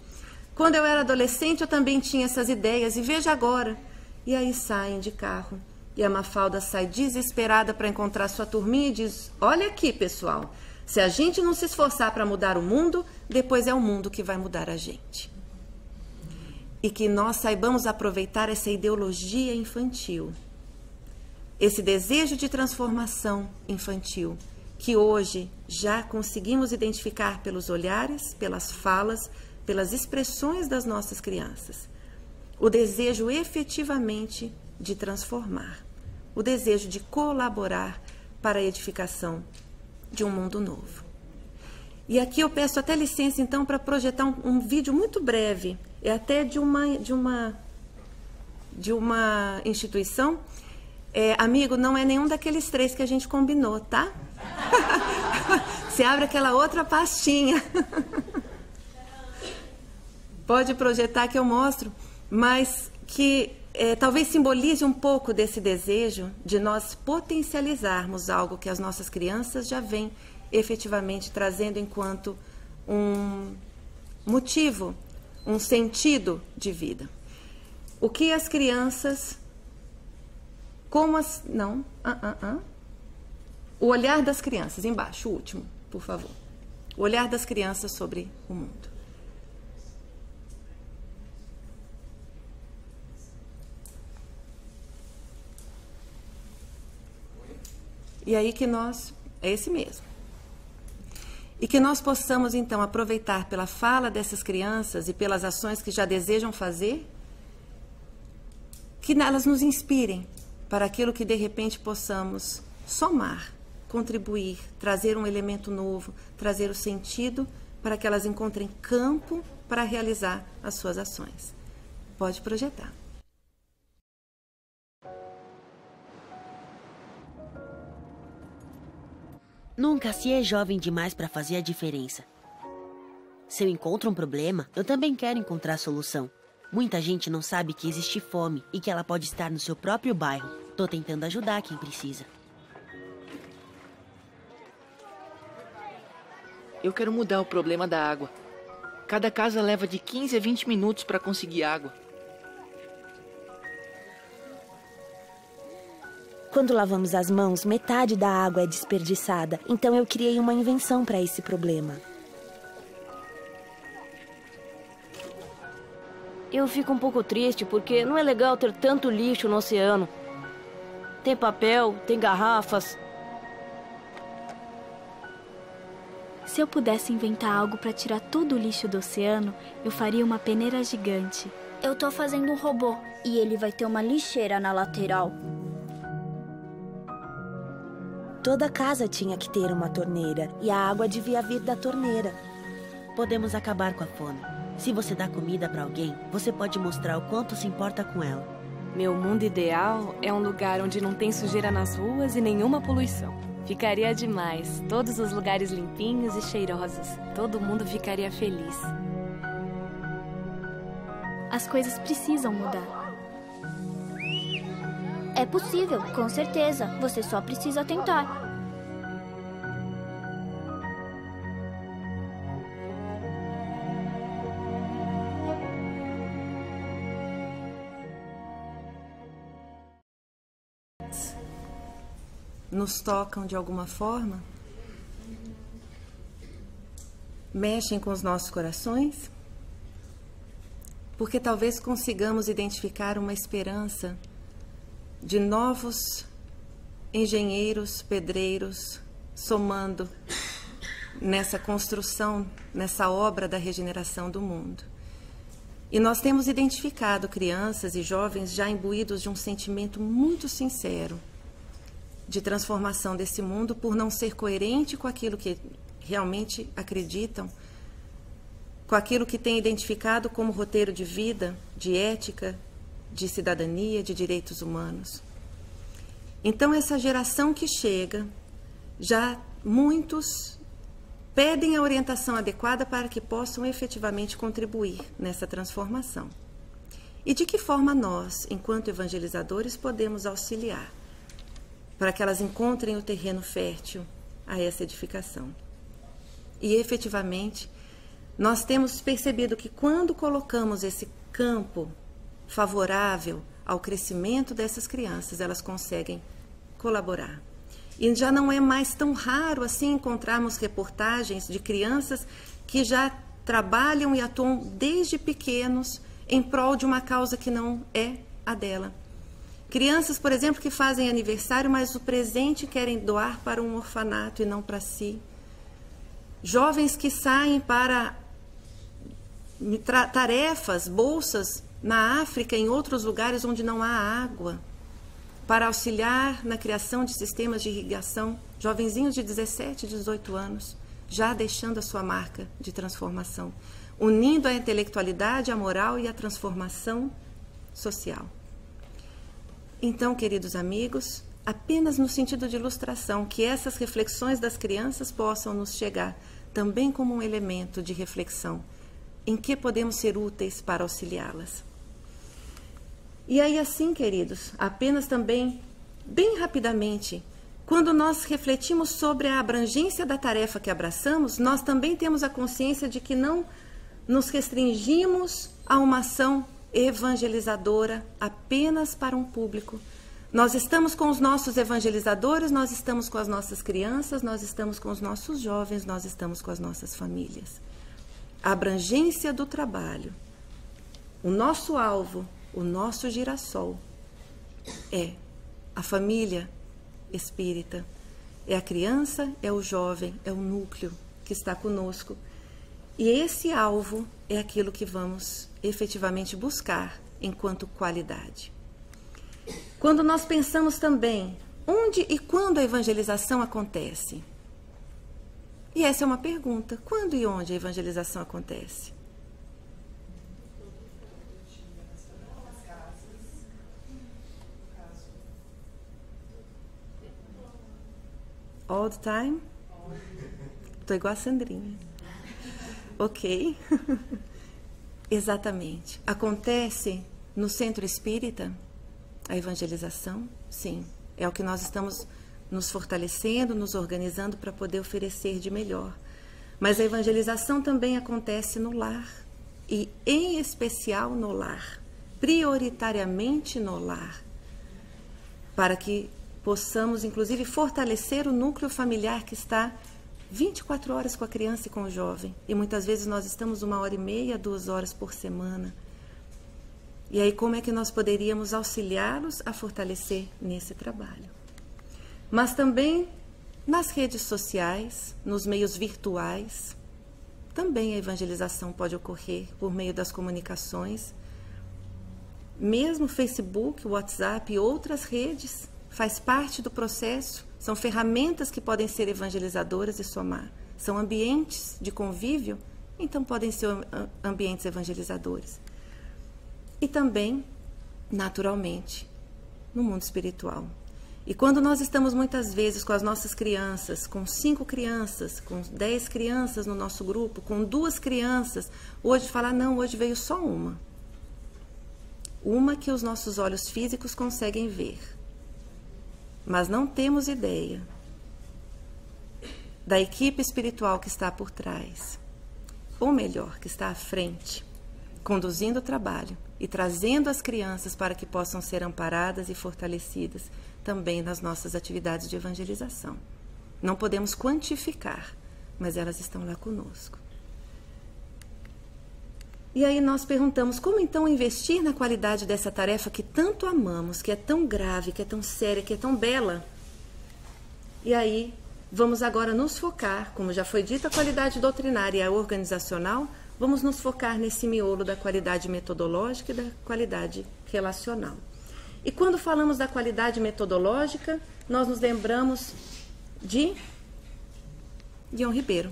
Quando eu era adolescente eu também tinha essas ideias e veja agora. E aí saem de carro e a Mafalda sai desesperada para encontrar sua turminha e diz: olha aqui, pessoal, se a gente não se esforçar para mudar o mundo, depois é o mundo que vai mudar a gente. E que nós saibamos aproveitar essa ideologia infantil, esse desejo de transformação infantil, que hoje já conseguimos identificar pelos olhares, pelas falas, pelas expressões das nossas crianças. O desejo efetivamente de transformar, o desejo de colaborar para a edificação de um mundo novo. E aqui eu peço até licença, então, para projetar um vídeo muito breve, é até de uma instituição. Amigo, não é nenhum daqueles 3 que a gente combinou, tá? Você abre aquela outra pastinha. Pode projetar que eu mostro, mas que talvez simbolize um pouco desse desejo de nós potencializarmos algo que as nossas crianças já vêm efetivamente trazendo enquanto um motivo, um sentido de vida. O que as crianças... O olhar das crianças, embaixo, o último, por favor. O olhar das crianças sobre o mundo. E aí que nós... É esse mesmo. E que nós possamos, então, aproveitar pela fala dessas crianças e pelas ações que já desejam fazer, que elas nos inspirem para aquilo que, de repente, possamos somar, contribuir, trazer um elemento novo, trazer o sentido para que elas encontrem campo para realizar as suas ações. Pode projetar. Nunca se é jovem demais para fazer a diferença. Se eu encontro um problema, eu também quero encontrar a solução. Muita gente não sabe que existe fome e que ela pode estar no seu próprio bairro. Tô tentando ajudar quem precisa. Eu quero mudar o problema da água. Cada casa leva de 15 a 20 minutos para conseguir água. Quando lavamos as mãos, metade da água é desperdiçada. Então eu criei uma invenção para esse problema. Eu fico um pouco triste porque não é legal ter tanto lixo no oceano. Tem papel, tem garrafas. Se eu pudesse inventar algo para tirar todo o lixo do oceano, eu faria uma peneira gigante. Eu tô fazendo um robô e ele vai ter uma lixeira na lateral. Toda casa tinha que ter uma torneira e a água devia vir da torneira. Podemos acabar com a fome. Se você dá comida para alguém, você pode mostrar o quanto se importa com ela. Meu mundo ideal é um lugar onde não tem sujeira nas ruas e nenhuma poluição. Ficaria demais, todos os lugares limpinhos e cheirosos. Todo mundo ficaria feliz. As coisas precisam mudar. É possível, com certeza. Você só precisa tentar. Nos tocam de alguma forma? Mexem com os nossos corações? Porque talvez consigamos identificar uma esperança de novos engenheiros, pedreiros, somando nessa construção, nessa obra da regeneração do mundo. E nós temos identificado crianças e jovens já imbuídos de um sentimento muito sincero de transformação desse mundo por não ser coerente com aquilo que realmente acreditam, com aquilo que têm identificado como roteiro de vida, de ética, de cidadania, de direitos humanos. Então, essa geração que chega, já muitos pedem a orientação adequada para que possam efetivamente contribuir nessa transformação. E de que forma nós, enquanto evangelizadores, podemos auxiliar para que elas encontrem o terreno fértil a essa edificação? E, efetivamente, nós temos percebido que quando colocamos esse campo favorável ao crescimento dessas crianças, elas conseguem colaborar. E já não é mais tão raro assim encontrarmos reportagens de crianças que já trabalham e atuam desde pequenos em prol de uma causa que não é a dela. Crianças, por exemplo, que fazem aniversário, mas o presente querem doar para um orfanato e não para si. Jovens que saem para tarefas, bolsas na África e em outros lugares onde não há água, para auxiliar na criação de sistemas de irrigação, jovenzinhos de 17, 18 anos, já deixando a sua marca de transformação, unindo a intelectualidade, a moral e a transformação social. Então, queridos amigos, apenas no sentido de ilustração, que essas reflexões das crianças possam nos chegar também como um elemento de reflexão em que podemos ser úteis para auxiliá-las. E aí, assim, queridos, apenas também, bem rapidamente, quando nós refletimos sobre a abrangência da tarefa que abraçamos, nós também temos a consciência de que não nos restringimos a uma ação evangelizadora apenas para um público. Nós estamos com os nossos evangelizadores, nós estamos com as nossas crianças, nós estamos com os nossos jovens, nós estamos com as nossas famílias. A abrangência do trabalho, o nosso alvo, o nosso girassol é a família espírita, é a criança, é o jovem, é o núcleo que está conosco. E esse alvo é aquilo que vamos efetivamente buscar enquanto qualidade. Quando nós pensamos também onde e quando a evangelização acontece? E essa é uma pergunta. Quando e onde a evangelização acontece? All the time? Estou igual a Sandrinha. Ok. Exatamente. Acontece no centro espírita a evangelização? Sim. É o que nós estamos nos fortalecendo, nos organizando para poder oferecer de melhor. Mas a evangelização também acontece no lar. E, em especial, no lar. Prioritariamente no lar. Para que possamos, inclusive, fortalecer o núcleo familiar que está 24 horas com a criança e com o jovem. E muitas vezes nós estamos 1h30, 2 horas por semana. E aí como é que nós poderíamos auxiliá-los a fortalecer nesse trabalho? Mas também nas redes sociais, nos meios virtuais, também a evangelização pode ocorrer por meio das comunicações. Mesmo Facebook, WhatsApp e outras redes faz parte do processo. São ferramentas que podem ser evangelizadoras e somar. São ambientes de convívio então podem ser ambientes evangelizadores. E também, naturalmente, no mundo espiritual. E quando nós estamos muitas vezes com as nossas crianças, com 5 crianças, com 10 crianças no nosso grupo, com 2 crianças, hoje falar, não, hoje veio só uma. Uma que os nossos olhos físicos conseguem ver. Mas não temos ideia da equipe espiritual que está por trás, ou melhor, que está à frente, conduzindo o trabalho e trazendo as crianças para que possam ser amparadas e fortalecidas também nas nossas atividades de evangelização. Não podemos quantificar, mas elas estão lá conosco. E aí nós perguntamos, como então investir na qualidade dessa tarefa que tanto amamos, que é tão grave, que é tão séria, que é tão bela? E aí vamos agora nos focar, como já foi dito, a qualidade doutrinária e a organizacional, vamos nos focar nesse miolo da qualidade metodológica e da qualidade relacional. E quando falamos da qualidade metodológica, nós nos lembramos de Guion Ribeiro,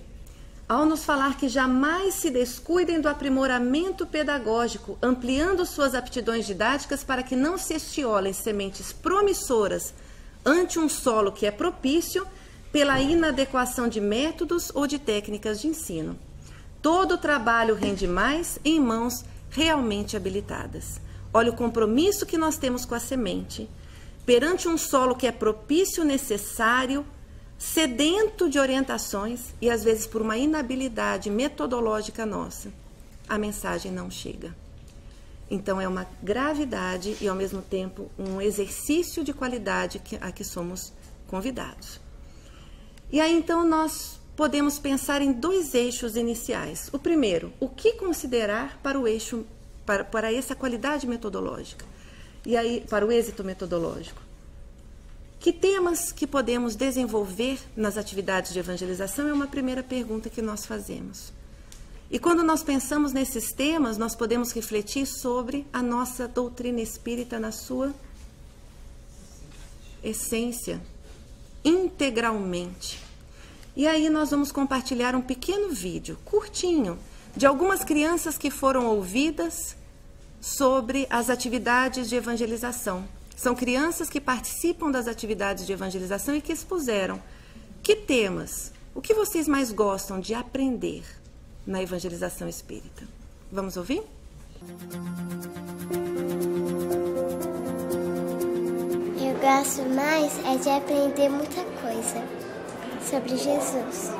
ao nos falar que jamais se descuidem do aprimoramento pedagógico, ampliando suas aptidões didáticas para que não se estiolem sementes promissoras ante um solo que é propício pela inadequação de métodos ou de técnicas de ensino. Todo trabalho rende mais em mãos realmente habilitadas. Olha o compromisso que nós temos com a semente, perante um solo que é propício, necessário, sedento de orientações e às vezes por uma inabilidade metodológica nossa, a mensagem não chega. Então é uma gravidade e ao mesmo tempo um exercício de qualidade a que somos convidados. E aí então nós podemos pensar em 2 eixos iniciais. O primeiro, o que considerar para o eixo, para essa qualidade metodológica, e aí para o êxito metodológico. Que temas que podemos desenvolver nas atividades de evangelização é uma primeira pergunta que nós fazemos. E quando nós pensamos nesses temas, nós podemos refletir sobre a nossa doutrina espírita na sua essência, integralmente. E aí nós vamos compartilhar um pequeno vídeo, curtinho, de algumas crianças que foram ouvidas sobre as atividades de evangelização. São crianças que participam das atividades de evangelização e que expuseram que temas, o que vocês mais gostam de aprender na evangelização espírita. Vamos ouvir? Eu gosto mais de aprender muita coisa sobre Jesus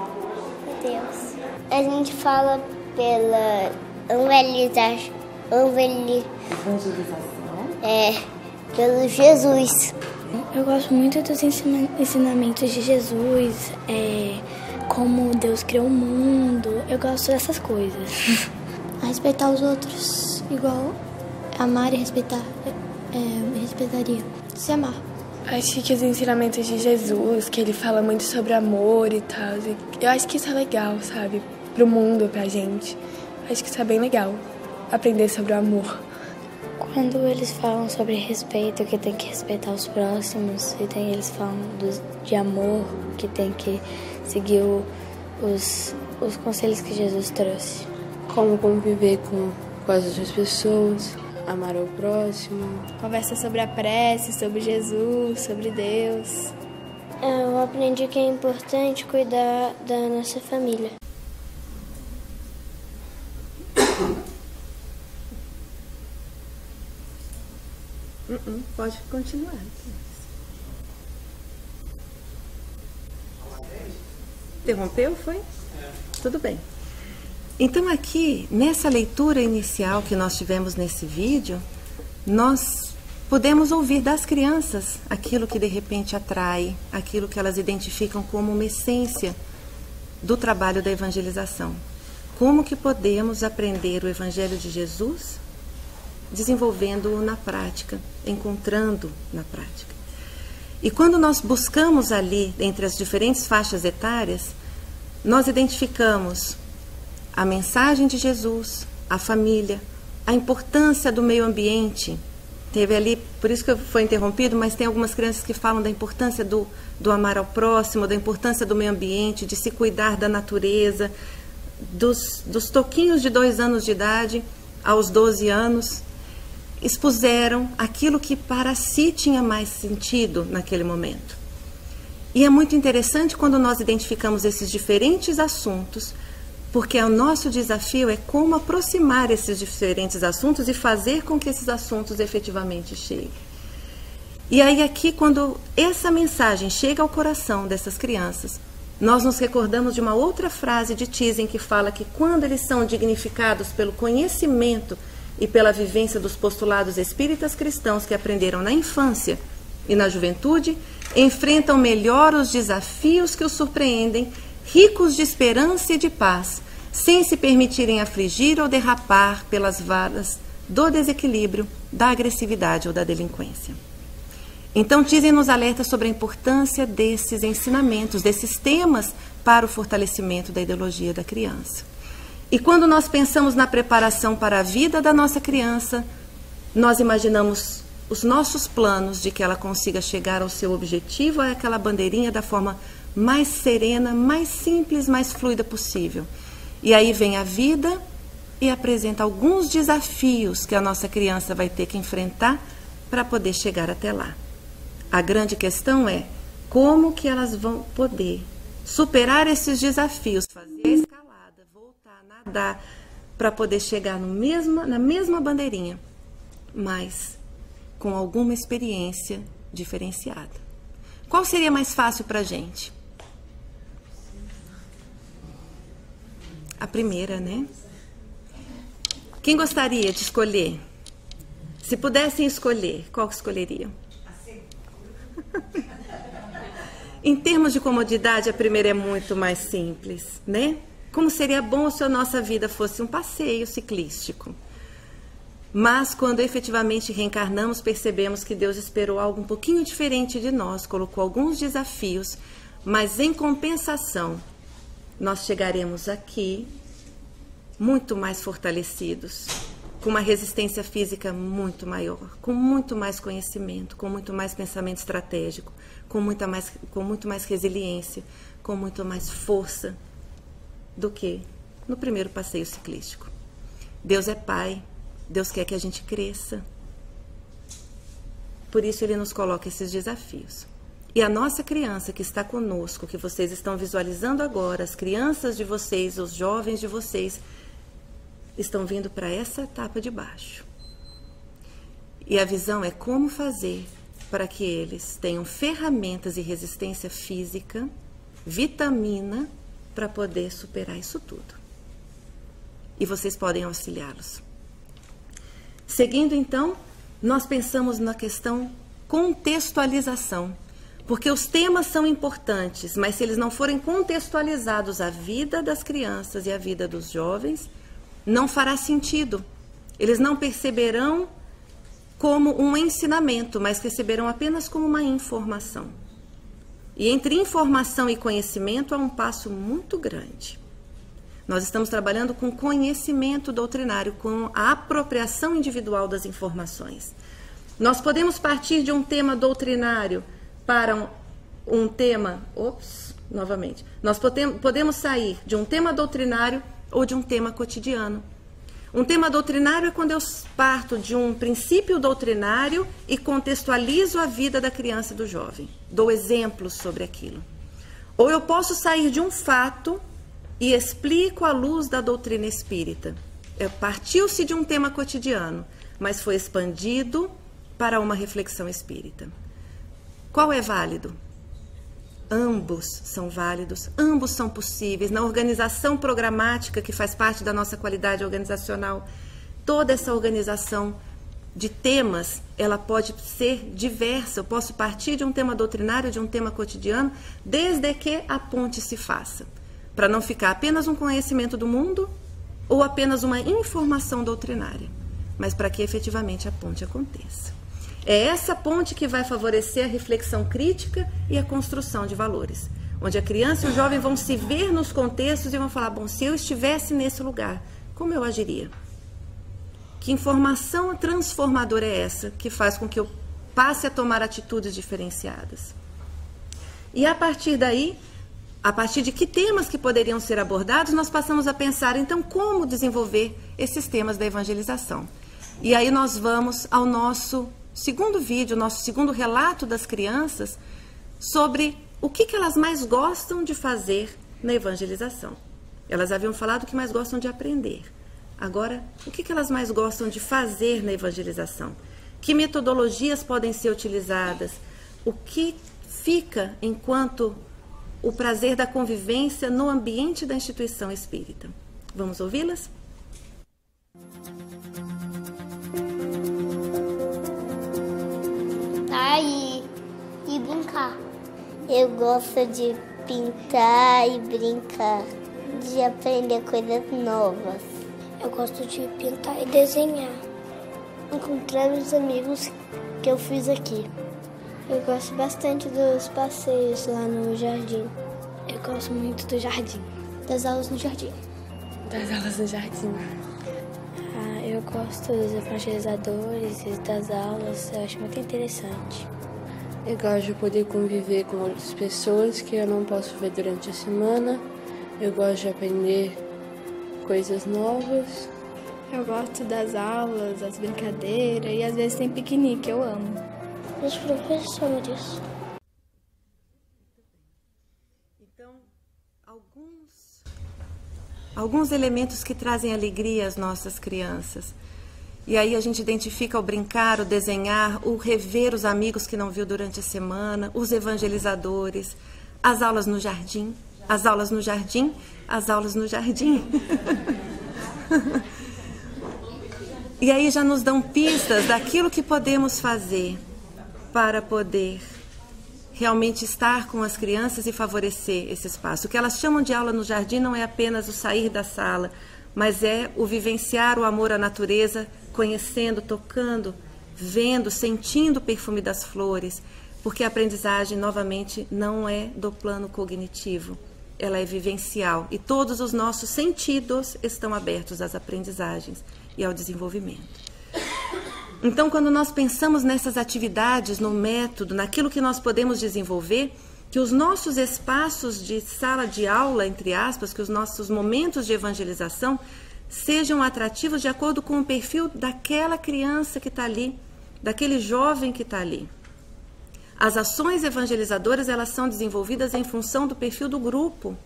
e Deus. A gente fala pela evangelização. Pelo Jesus. Eu gosto muito dos ensinamentos de Jesus, como Deus criou o mundo. Eu gosto dessas coisas. A respeitar os outros, igual amar e respeitar. Respeitaria. Se amar. Acho que os ensinamentos de Jesus, que ele fala muito sobre amor e tal, eu acho que isso é legal, sabe? Pro mundo, pra gente. Acho que isso é bem legal, aprender sobre o amor. Quando eles falam sobre respeito, que tem que respeitar os próximos, e eles falam de amor, que tem que seguir os conselhos que Jesus trouxe. Como conviver com as outras pessoas, amar ao próximo. Conversa sobre a prece, sobre Jesus, sobre Deus. Eu aprendi que é importante cuidar da nossa família. Pode continuar. Interrompeu, foi? Tudo bem. Então aqui, nessa leitura inicial que nós tivemos nesse vídeo, nós podemos ouvir das crianças aquilo que de repente atrai, aquilo que elas identificam como uma essência do trabalho da evangelização. Como que podemos aprender o Evangelho de Jesus desenvolvendo-o na prática, encontrando na prática. E quando nós buscamos ali, entre as diferentes faixas etárias, nós identificamos a mensagem de Jesus, a família, a importância do meio ambiente. Teve ali, por isso que foi interrompido, mas tem algumas crianças que falam da importância do amar ao próximo, da importância do meio ambiente, de se cuidar da natureza, dos toquinhos de 2 anos de idade aos 12 anos, expuseram aquilo que para si tinha mais sentido naquele momento. E é muito interessante quando nós identificamos esses diferentes assuntos, porque o nosso desafio é como aproximar esses diferentes assuntos e fazer com que esses assuntos efetivamente cheguem. E aí aqui, quando essa mensagem chega ao coração dessas crianças, nós nos recordamos de uma outra frase de Thyssen que fala que quando eles são dignificados pelo conhecimento e pela vivência dos postulados espíritas cristãos que aprenderam na infância e na juventude, enfrentam melhor os desafios que os surpreendem, ricos de esperança e de paz, sem se permitirem afligir ou derrapar pelas varas do desequilíbrio, da agressividade ou da delinquência. Então, Thyssen nos alerta sobre a importância desses ensinamentos, desses temas para o fortalecimento da ideologia da criança. E quando nós pensamos na preparação para a vida da nossa criança, nós imaginamos os nossos planos de que ela consiga chegar ao seu objetivo, àquela bandeirinha da forma mais serena, mais simples, mais fluida possível. E aí vem a vida e apresenta alguns desafios que a nossa criança vai ter que enfrentar para poder chegar até lá. A grande questão é como que elas vão poder superar esses desafios, fazer a escalada, voltar a nadar, para poder chegar na mesma bandeirinha, mas com alguma experiência diferenciada. Qual seria mais fácil para a gente? A primeira, né? Quem gostaria de escolher? Se pudessem escolher, qual que escolheriam? Em termos de comodidade, a primeira é muito mais simples, né? Como seria bom se a nossa vida fosse um passeio ciclístico. Mas quando efetivamente reencarnamos, percebemos que Deus esperou algo um pouquinho diferente de nós, colocou alguns desafios, mas em compensação, nós chegaremos aqui muito mais fortalecidos, com uma resistência física muito maior, com muito mais conhecimento, com muito mais pensamento estratégico, com muito mais resiliência, com muito mais força do que no primeiro passeio ciclístico. Deus é Pai, Deus quer que a gente cresça. Por isso Ele nos coloca esses desafios. E a nossa criança que está conosco, que vocês estão visualizando agora, as crianças de vocês, os jovens de vocês, estão vindo para essa etapa de baixo. E a visão é como fazer para que eles tenham ferramentas e resistência física, vitamina, para poder superar isso tudo. E vocês podem auxiliá-los. Seguindo, então, nós pensamos na questão contextualização. Porque os temas são importantes, mas se eles não forem contextualizados à vida das crianças e à vida dos jovens, não fará sentido. Eles não perceberão como um ensinamento, mas receberão apenas como uma informação. E entre informação e conhecimento há um passo muito grande. Nós estamos trabalhando com conhecimento doutrinário, com a apropriação individual das informações. Nós podemos partir de um tema doutrinário para um tema... novamente. Nós podemos sair de um tema doutrinário ou de um tema cotidiano. Um tema doutrinário é quando eu parto de um princípio doutrinário e contextualizo a vida da criança e do jovem. Dou exemplos sobre aquilo. Ou eu posso sair de um fato e explico à luz da doutrina espírita. Partiu-se de um tema cotidiano, mas foi expandido para uma reflexão espírita. Qual é válido? Ambos são válidos, ambos são possíveis. Na organização programática, que faz parte da nossa qualidade organizacional, toda essa organização de temas, ela pode ser diversa. Eu posso partir de um tema doutrinário, de um tema cotidiano, desde que a ponte se faça, para não ficar apenas um conhecimento do mundo ou apenas uma informação doutrinária, mas para que efetivamente a ponte aconteça. É essa ponte que vai favorecer a reflexão crítica e a construção de valores, onde a criança e o jovem vão se ver nos contextos e vão falar, bom, se eu estivesse nesse lugar, como eu agiria? Que informação transformadora é essa que faz com que eu passe a tomar atitudes diferenciadas? E a partir daí, a partir de que temas que poderiam ser abordados, nós passamos a pensar, então, como desenvolver esses temas da evangelização. E aí nós vamos ao nosso segundo vídeo, nosso segundo relato das crianças, sobre o que elas mais gostam de fazer na evangelização. Elas haviam falado que mais gostam de aprender. Agora, o que elas mais gostam de fazer na evangelização? Que metodologias podem ser utilizadas? O que fica enquanto o prazer da convivência no ambiente da instituição espírita? Vamos ouvi-las? Aí, e brincar. Eu gosto de pintar e brincar, de aprender coisas novas. Eu gosto de pintar e desenhar. Encontrar os amigos que eu fiz aqui. Eu gosto bastante dos passeios lá no jardim. Eu gosto muito do jardim. Das aulas no jardim. Das aulas no jardim. Eu gosto dos evangelizadores e das aulas. Eu acho muito interessante. Eu gosto de poder conviver com outras pessoas que eu não posso ver durante a semana. Eu gosto de aprender coisas novas. Eu gosto das aulas, das brincadeiras e às vezes tem piquenique, eu amo. Os professores. Então, alguns elementos que trazem alegria às nossas crianças. E aí a gente identifica o brincar, o desenhar, o rever os amigos que não viu durante a semana, os evangelizadores, as aulas no jardim, as aulas no jardim, as aulas no jardim. E aí já nos dão pistas daquilo que podemos fazer para poder realmente estar com as crianças e favorecer esse espaço. O que elas chamam de aula no jardim não é apenas o sair da sala, mas é o vivenciar o amor à natureza, conhecendo, tocando, vendo, sentindo o perfume das flores, porque a aprendizagem, novamente, não é do plano cognitivo, ela é vivencial e todos os nossos sentidos estão abertos às aprendizagens e ao desenvolvimento. Então, quando nós pensamos nessas atividades, no método, naquilo que nós podemos desenvolver, que os nossos espaços de sala de aula, entre aspas, que os nossos momentos de evangelização sejam atrativos de acordo com o perfil daquela criança que está ali, daquele jovem que está ali. As ações evangelizadoras, elas são desenvolvidas em função do perfil do grupo,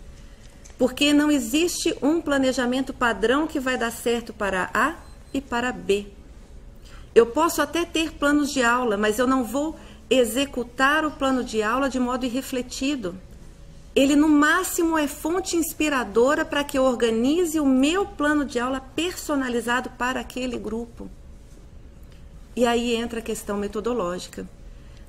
porque não existe um planejamento padrão que vai dar certo para A e para B. Eu posso até ter planos de aula, mas eu não vou executar o plano de aula de modo irrefletido. Ele, no máximo, é fonte inspiradora para que eu organize o meu plano de aula personalizado para aquele grupo. E aí entra a questão metodológica.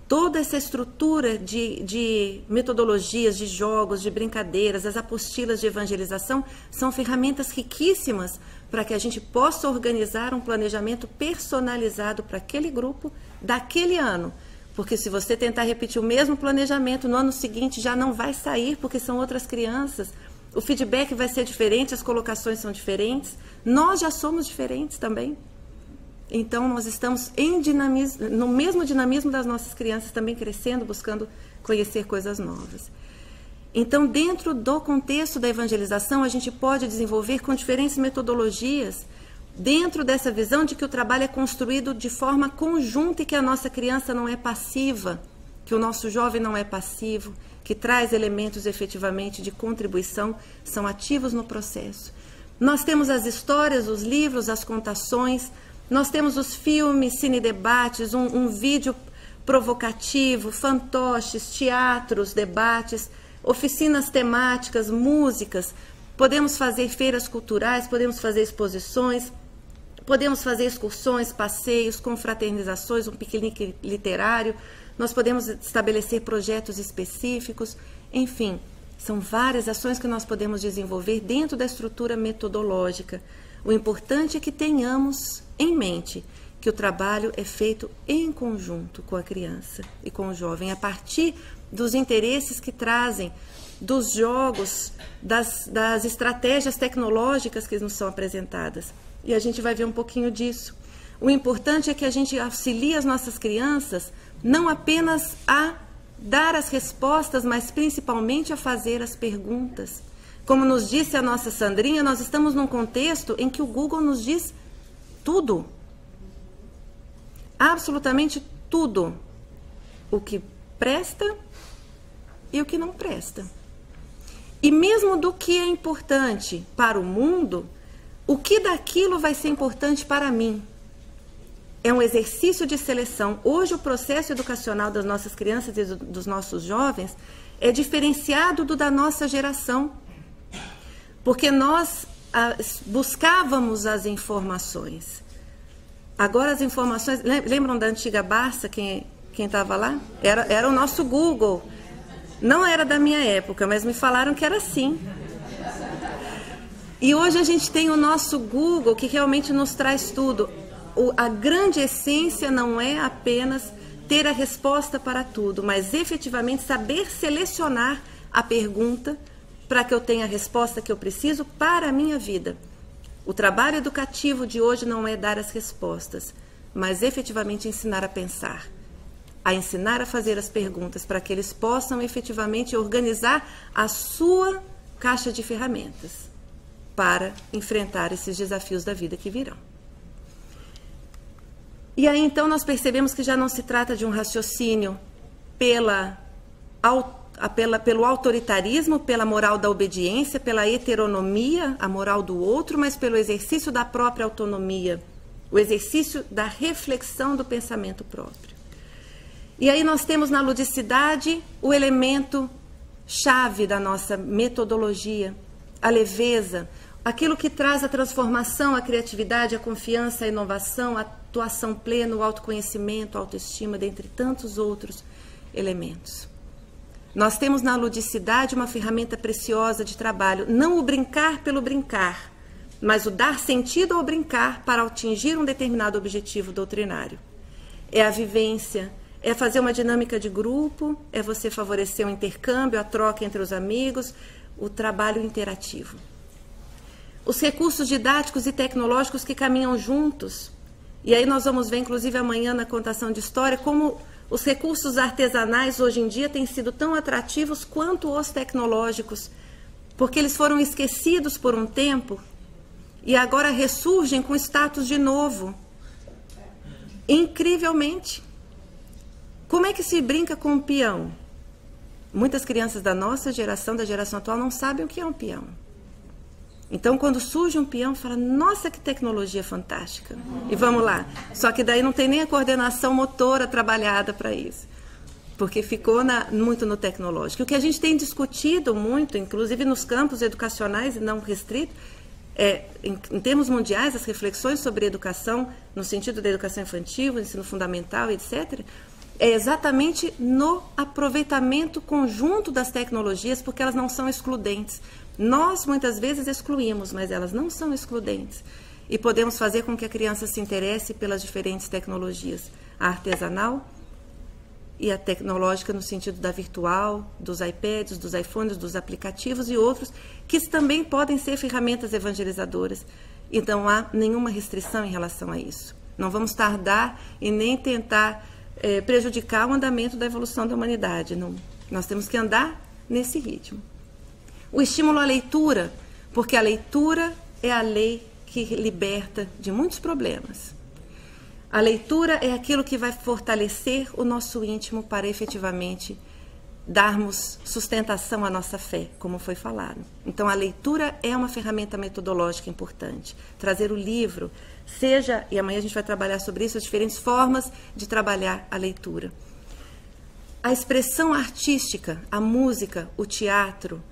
Toda essa estrutura de metodologias, de jogos, de brincadeiras, as apostilas de evangelização são ferramentas riquíssimas para que a gente possa organizar um planejamento personalizado para aquele grupo daquele ano. Porque se você tentar repetir o mesmo planejamento no ano seguinte, já não vai sair, porque são outras crianças. O feedback vai ser diferente, as colocações são diferentes. Nós já somos diferentes também. Então, nós estamos no mesmo dinamismo das nossas crianças, também crescendo, buscando conhecer coisas novas. Então, dentro do contexto da evangelização, a gente pode desenvolver com diferentes metodologias, dentro dessa visão de que o trabalho é construído de forma conjunta e que a nossa criança não é passiva, que o nosso jovem não é passivo, que traz elementos efetivamente de contribuição, são ativos no processo. Nós temos as histórias, os livros, as contações. Nós temos os filmes, cine-debates, um vídeo provocativo, fantoches, teatros, debates, oficinas temáticas, músicas. Podemos fazer feiras culturais, podemos fazer exposições, podemos fazer excursões, passeios, confraternizações, um piquenique literário. Nós podemos estabelecer projetos específicos. Enfim, são várias ações que nós podemos desenvolver dentro da estrutura metodológica. O importante é que tenhamos em mente que o trabalho é feito em conjunto com a criança e com o jovem, a partir dos interesses que trazem, dos jogos, das estratégias tecnológicas que nos são apresentadas. E a gente vai ver um pouquinho disso. O importante é que a gente auxilie as nossas crianças não apenas a dar as respostas, mas principalmente a fazer as perguntas. Como nos disse a nossa Sandrinha, nós estamos num contexto em que o Google nos diz tudo. Absolutamente tudo. O que presta e o que não presta. E mesmo do que é importante para o mundo, o que daquilo vai ser importante para mim? É um exercício de seleção. Hoje o processo educacional das nossas crianças e dos nossos jovens é diferenciado do da nossa geração. Porque nós buscávamos as informações. Agora as informações... Lembram da antiga Barça, quem estava lá? Era o nosso Google. Não era da minha época, mas me falaram que era assim. E hoje a gente tem o nosso Google, que realmente nos traz tudo. A grande essência não é apenas ter a resposta para tudo, mas efetivamente saber selecionar a pergunta para que eu tenha a resposta que eu preciso para a minha vida. O trabalho educativo de hoje não é dar as respostas, mas efetivamente ensinar a pensar, a ensinar a fazer as perguntas para que eles possam efetivamente organizar a sua caixa de ferramentas para enfrentar esses desafios da vida que virão. E aí então nós percebemos que já não se trata de um raciocínio pelo autoritarismo, pela moral da obediência, pela heteronomia, a moral do outro, mas pelo exercício da própria autonomia, o exercício da reflexão do pensamento próprio. E aí nós temos na ludicidade o elemento chave da nossa metodologia, a leveza, aquilo que traz a transformação, a criatividade, a confiança, a inovação, a atuação plena, o autoconhecimento, a autoestima, dentre tantos outros elementos. Nós temos na ludicidade uma ferramenta preciosa de trabalho, não o brincar pelo brincar, mas o dar sentido ao brincar para atingir um determinado objetivo doutrinário. É a vivência, é fazer uma dinâmica de grupo, é você favorecer o intercâmbio, a troca entre os amigos, o trabalho interativo. Os recursos didáticos e tecnológicos que caminham juntos. E aí nós vamos ver, inclusive amanhã na contação de história, como os recursos artesanais hoje em dia têm sido tão atrativos quanto os tecnológicos, porque eles foram esquecidos por um tempo e agora ressurgem com status de novo. Incrivelmente. Como é que se brinca com um peão? Muitas crianças da nossa geração, da geração atual, não sabem o que é um peão. Então, quando surge um peão, fala, nossa, que tecnologia fantástica. E vamos lá. Só que daí não tem nem a coordenação motora trabalhada para isso. Porque ficou muito no tecnológico. O que a gente tem discutido muito, inclusive nos campos educacionais e não restritos, em termos mundiais, as reflexões sobre educação, no sentido da educação infantil, ensino fundamental, etc., é exatamente no aproveitamento conjunto das tecnologias, porque elas não são excludentes. Nós, muitas vezes, excluímos, mas elas não são excludentes. E podemos fazer com que a criança se interesse pelas diferentes tecnologias. A artesanal e a tecnológica no sentido da virtual, dos iPads, dos iPhones, dos aplicativos e outros, que também podem ser ferramentas evangelizadoras. E não há nenhuma restrição em relação a isso. Não vamos tardar e nem tentar prejudicar o andamento da evolução da humanidade. Não. Nós temos que andar nesse ritmo. O estímulo à leitura, porque a leitura é a lei que liberta de muitos problemas. A leitura é aquilo que vai fortalecer o nosso íntimo para efetivamente darmos sustentação à nossa fé, como foi falado. Então, a leitura é uma ferramenta metodológica importante. Trazer o livro, e amanhã a gente vai trabalhar sobre isso, as diferentes formas de trabalhar a leitura. A expressão artística, a música, o teatro,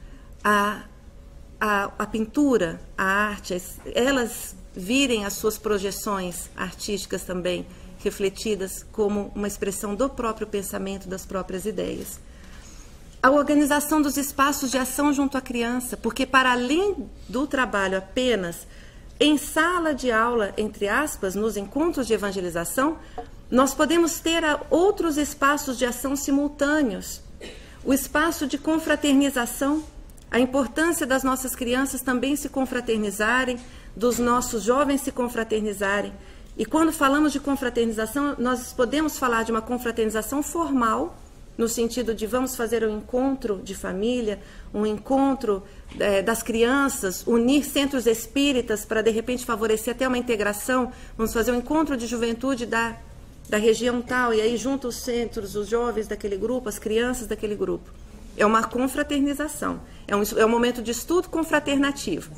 a pintura, a arte, elas virem as suas projeções artísticas também refletidas como uma expressão do próprio pensamento, das próprias ideias. A organização dos espaços de ação junto à criança, porque para além do trabalho apenas em sala de aula, entre aspas, nos encontros de evangelização, nós podemos ter outros espaços de ação simultâneos. O espaço de confraternização, a importância das nossas crianças também se confraternizarem, dos nossos jovens se confraternizarem. E quando falamos de confraternização, nós podemos falar de uma confraternização formal, no sentido de vamos fazer um encontro de família, um encontro das crianças, unir centros espíritas para, de repente, favorecer até uma integração. Vamos fazer um encontro de juventude da região tal, e aí junto os centros, os jovens daquele grupo, as crianças daquele grupo. É uma confraternização, é um momento de estudo confraternativo.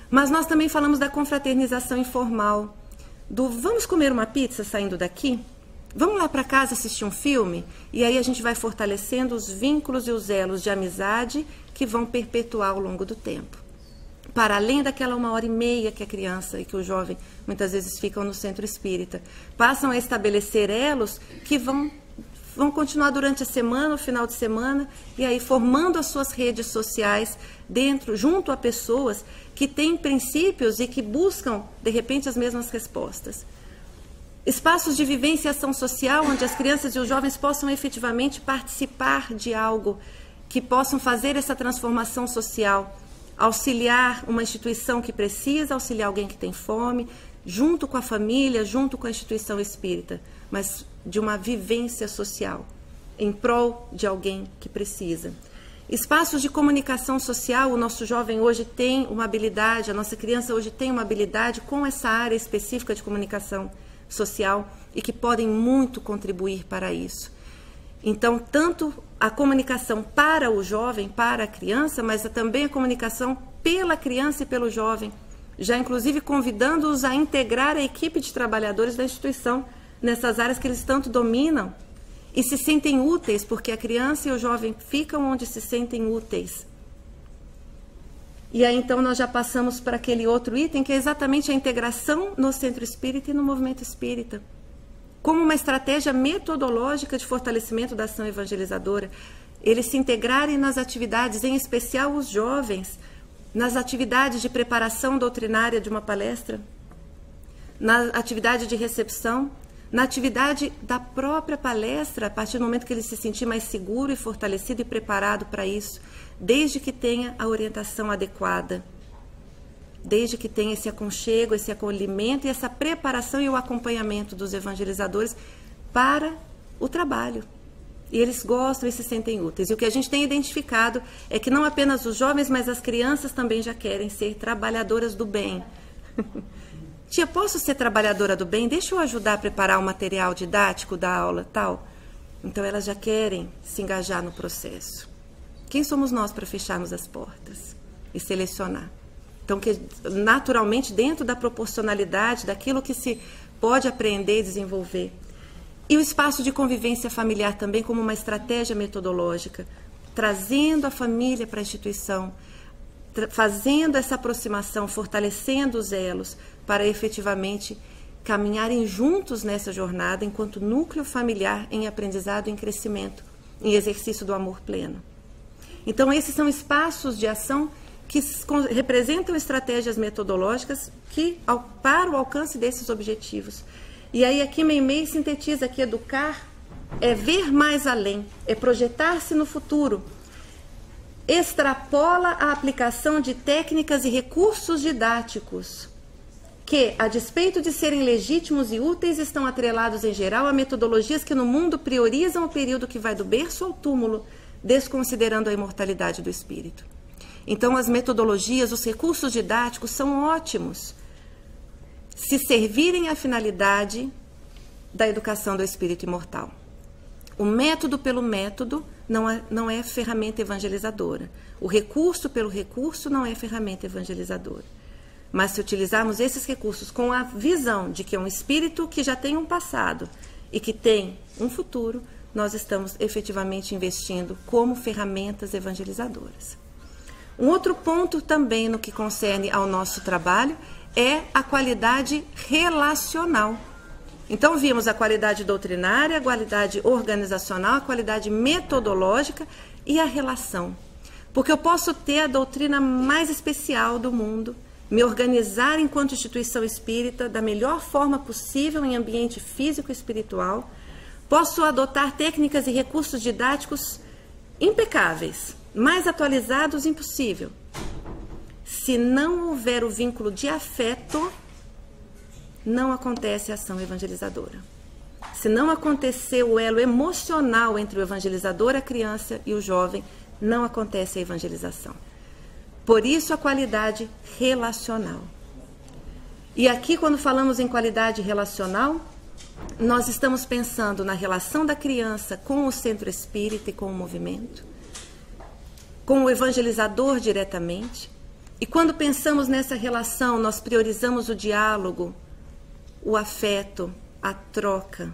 Mas nós também falamos da confraternização informal, do vamos comer uma pizza saindo daqui? Vamos lá para casa assistir um filme? E aí a gente vai fortalecendo os vínculos e os elos de amizade que vão perpetuar ao longo do tempo. Para além daquela 1h30 que a criança e que o jovem muitas vezes ficam no centro espírita. Passam a estabelecer elos que vão continuar durante a semana, o final de semana, e aí formando as suas redes sociais junto a pessoas que têm princípios e que buscam, de repente, as mesmas respostas. Espaços de vivência e ação social, onde as crianças e os jovens possam efetivamente participar de algo, que possam fazer essa transformação social, auxiliar uma instituição que precisa, auxiliar alguém que tem fome, junto com a família, junto com a instituição espírita, mas de uma vivência social, em prol de alguém que precisa. Espaços de comunicação social, o nosso jovem hoje tem uma habilidade, a nossa criança hoje tem uma habilidade com essa área específica de comunicação social e que podem muito contribuir para isso. Então, tanto a comunicação para o jovem, para a criança, mas também a comunicação pela criança e pelo jovem, já inclusive convidando-os a integrar a equipe de trabalhadores da instituição nessas áreas que eles tanto dominam e se sentem úteis, porque a criança e o jovem ficam onde se sentem úteis. E aí, então, nós já passamos para aquele outro item, que é exatamente a integração no centro espírita e no movimento espírita, como uma estratégia metodológica de fortalecimento da ação evangelizadora. Eles se integrarem nas atividades, em especial os jovens, nas atividades de preparação doutrinária de uma palestra, na atividade de recepção, na atividade da própria palestra, a partir do momento que ele se sentir mais seguro e fortalecido e preparado para isso, desde que tenha a orientação adequada, desde que tenha esse aconchego, esse acolhimento e essa preparação e o acompanhamento dos evangelizadores para o trabalho. E eles gostam e se sentem úteis. E o que a gente tem identificado é que não apenas os jovens, mas as crianças também já querem ser trabalhadoras do bem. Tia, posso ser trabalhadora do bem? Deixa eu ajudar a preparar o material didático da aula, tal. Então elas já querem se engajar no processo. Quem somos nós para fecharmos as portas e selecionar? Então, que naturalmente, dentro da proporcionalidade daquilo que se pode aprender e desenvolver. E o espaço de convivência familiar também como uma estratégia metodológica, trazendo a família para a instituição, fazendo essa aproximação, fortalecendo os elos para efetivamente caminharem juntos nessa jornada enquanto núcleo familiar em aprendizado, em crescimento, em exercício do amor pleno. Então, esses são espaços de ação que representam estratégias metodológicas para o alcance desses objetivos. E aí aqui Meimei sintetiza que educar é ver mais além, é projetar-se no futuro, extrapola a aplicação de técnicas e recursos didáticos que, a despeito de serem legítimos e úteis, estão atrelados em geral a metodologias que no mundo priorizam o período que vai do berço ao túmulo, desconsiderando a imortalidade do espírito. Então, as metodologias, os recursos didáticos são ótimos se servirem à finalidade da educação do espírito imortal. O método pelo método não é ferramenta evangelizadora. O recurso pelo recurso não é ferramenta evangelizadora. Mas se utilizarmos esses recursos com a visão de que é um espírito que já tem um passado e que tem um futuro, nós estamos efetivamente investindo como ferramentas evangelizadoras. Um outro ponto também no que concerne ao nosso trabalho é a qualidade relacional. Então, vimos a qualidade doutrinária, a qualidade organizacional, a qualidade metodológica e a relação. Porque eu posso ter a doutrina mais especial do mundo, me organizar enquanto instituição espírita da melhor forma possível em ambiente físico e espiritual, posso adotar técnicas e recursos didáticos impecáveis, mais atualizados impossível. Se não houver o vínculo de afeto, não acontece a ação evangelizadora. se não acontecer o elo emocional entre o evangelizador, a criança e o jovem, não acontece a evangelização. Por isso a qualidade relacional. E aqui, quando falamos em qualidade relacional, nós estamos pensando na relação da criança com o centro espírita e com o movimento, com o evangelizador diretamente. E quando pensamos nessa relação, nós priorizamos o diálogo, o afeto, a troca.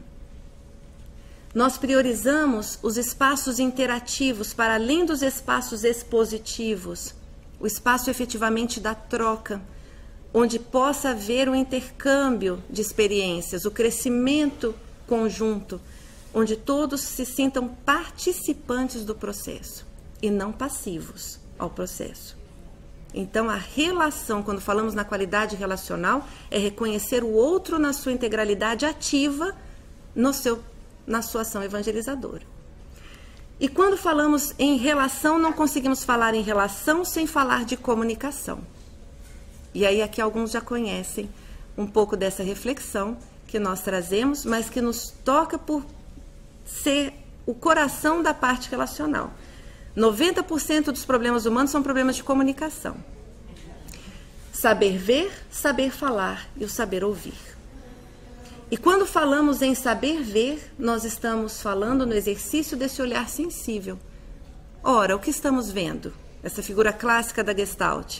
Nós priorizamos os espaços interativos para além dos espaços expositivos, o espaço efetivamente da troca, onde possa haver um intercâmbio de experiências, o crescimento conjunto, onde todos se sintam participantes do processo e não passivos ao processo. Então, a relação, quando falamos na qualidade relacional, é reconhecer o outro na sua integralidade ativa na sua ação evangelizadora. E quando falamos em relação, não conseguimos falar em relação sem falar de comunicação. E aí aqui alguns já conhecem um pouco dessa reflexão que nós trazemos, mas que nos toca por ser o coração da parte relacional. 90% dos problemas humanos são problemas de comunicação. Saber ver, saber falar e o saber ouvir. E quando falamos em saber ver, nós estamos falando no exercício desse olhar sensível. Ora, o que estamos vendo? Essa figura clássica da Gestalt.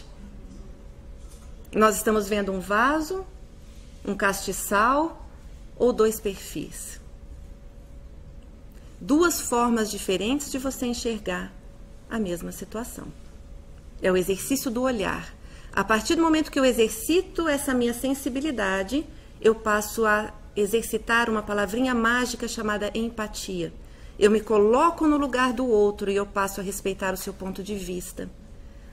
Nós estamos vendo um vaso, um castiçal ou dois perfis. Duas formas diferentes de você enxergar a mesma situação. É o exercício do olhar. A partir do momento que eu exercito essa minha sensibilidade, eu passo a exercitar uma palavrinha mágica chamada empatia. Eu me coloco no lugar do outro e eu passo a respeitar o seu ponto de vista.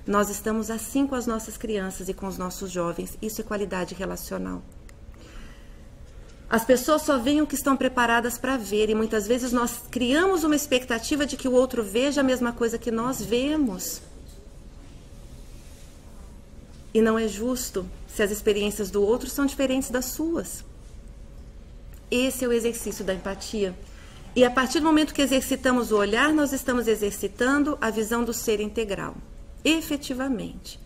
Nós estamos assim com as nossas crianças e com os nossos jovens. Isso é qualidade relacional. As pessoas só veem o que estão preparadas para ver e muitas vezes nós criamos uma expectativa de que o outro veja a mesma coisa que nós vemos. E não é justo se as experiências do outro são diferentes das suas. Esse é o exercício da empatia. E a partir do momento que exercitamos o olhar, nós estamos exercitando a visão do ser integral. Efetivamente.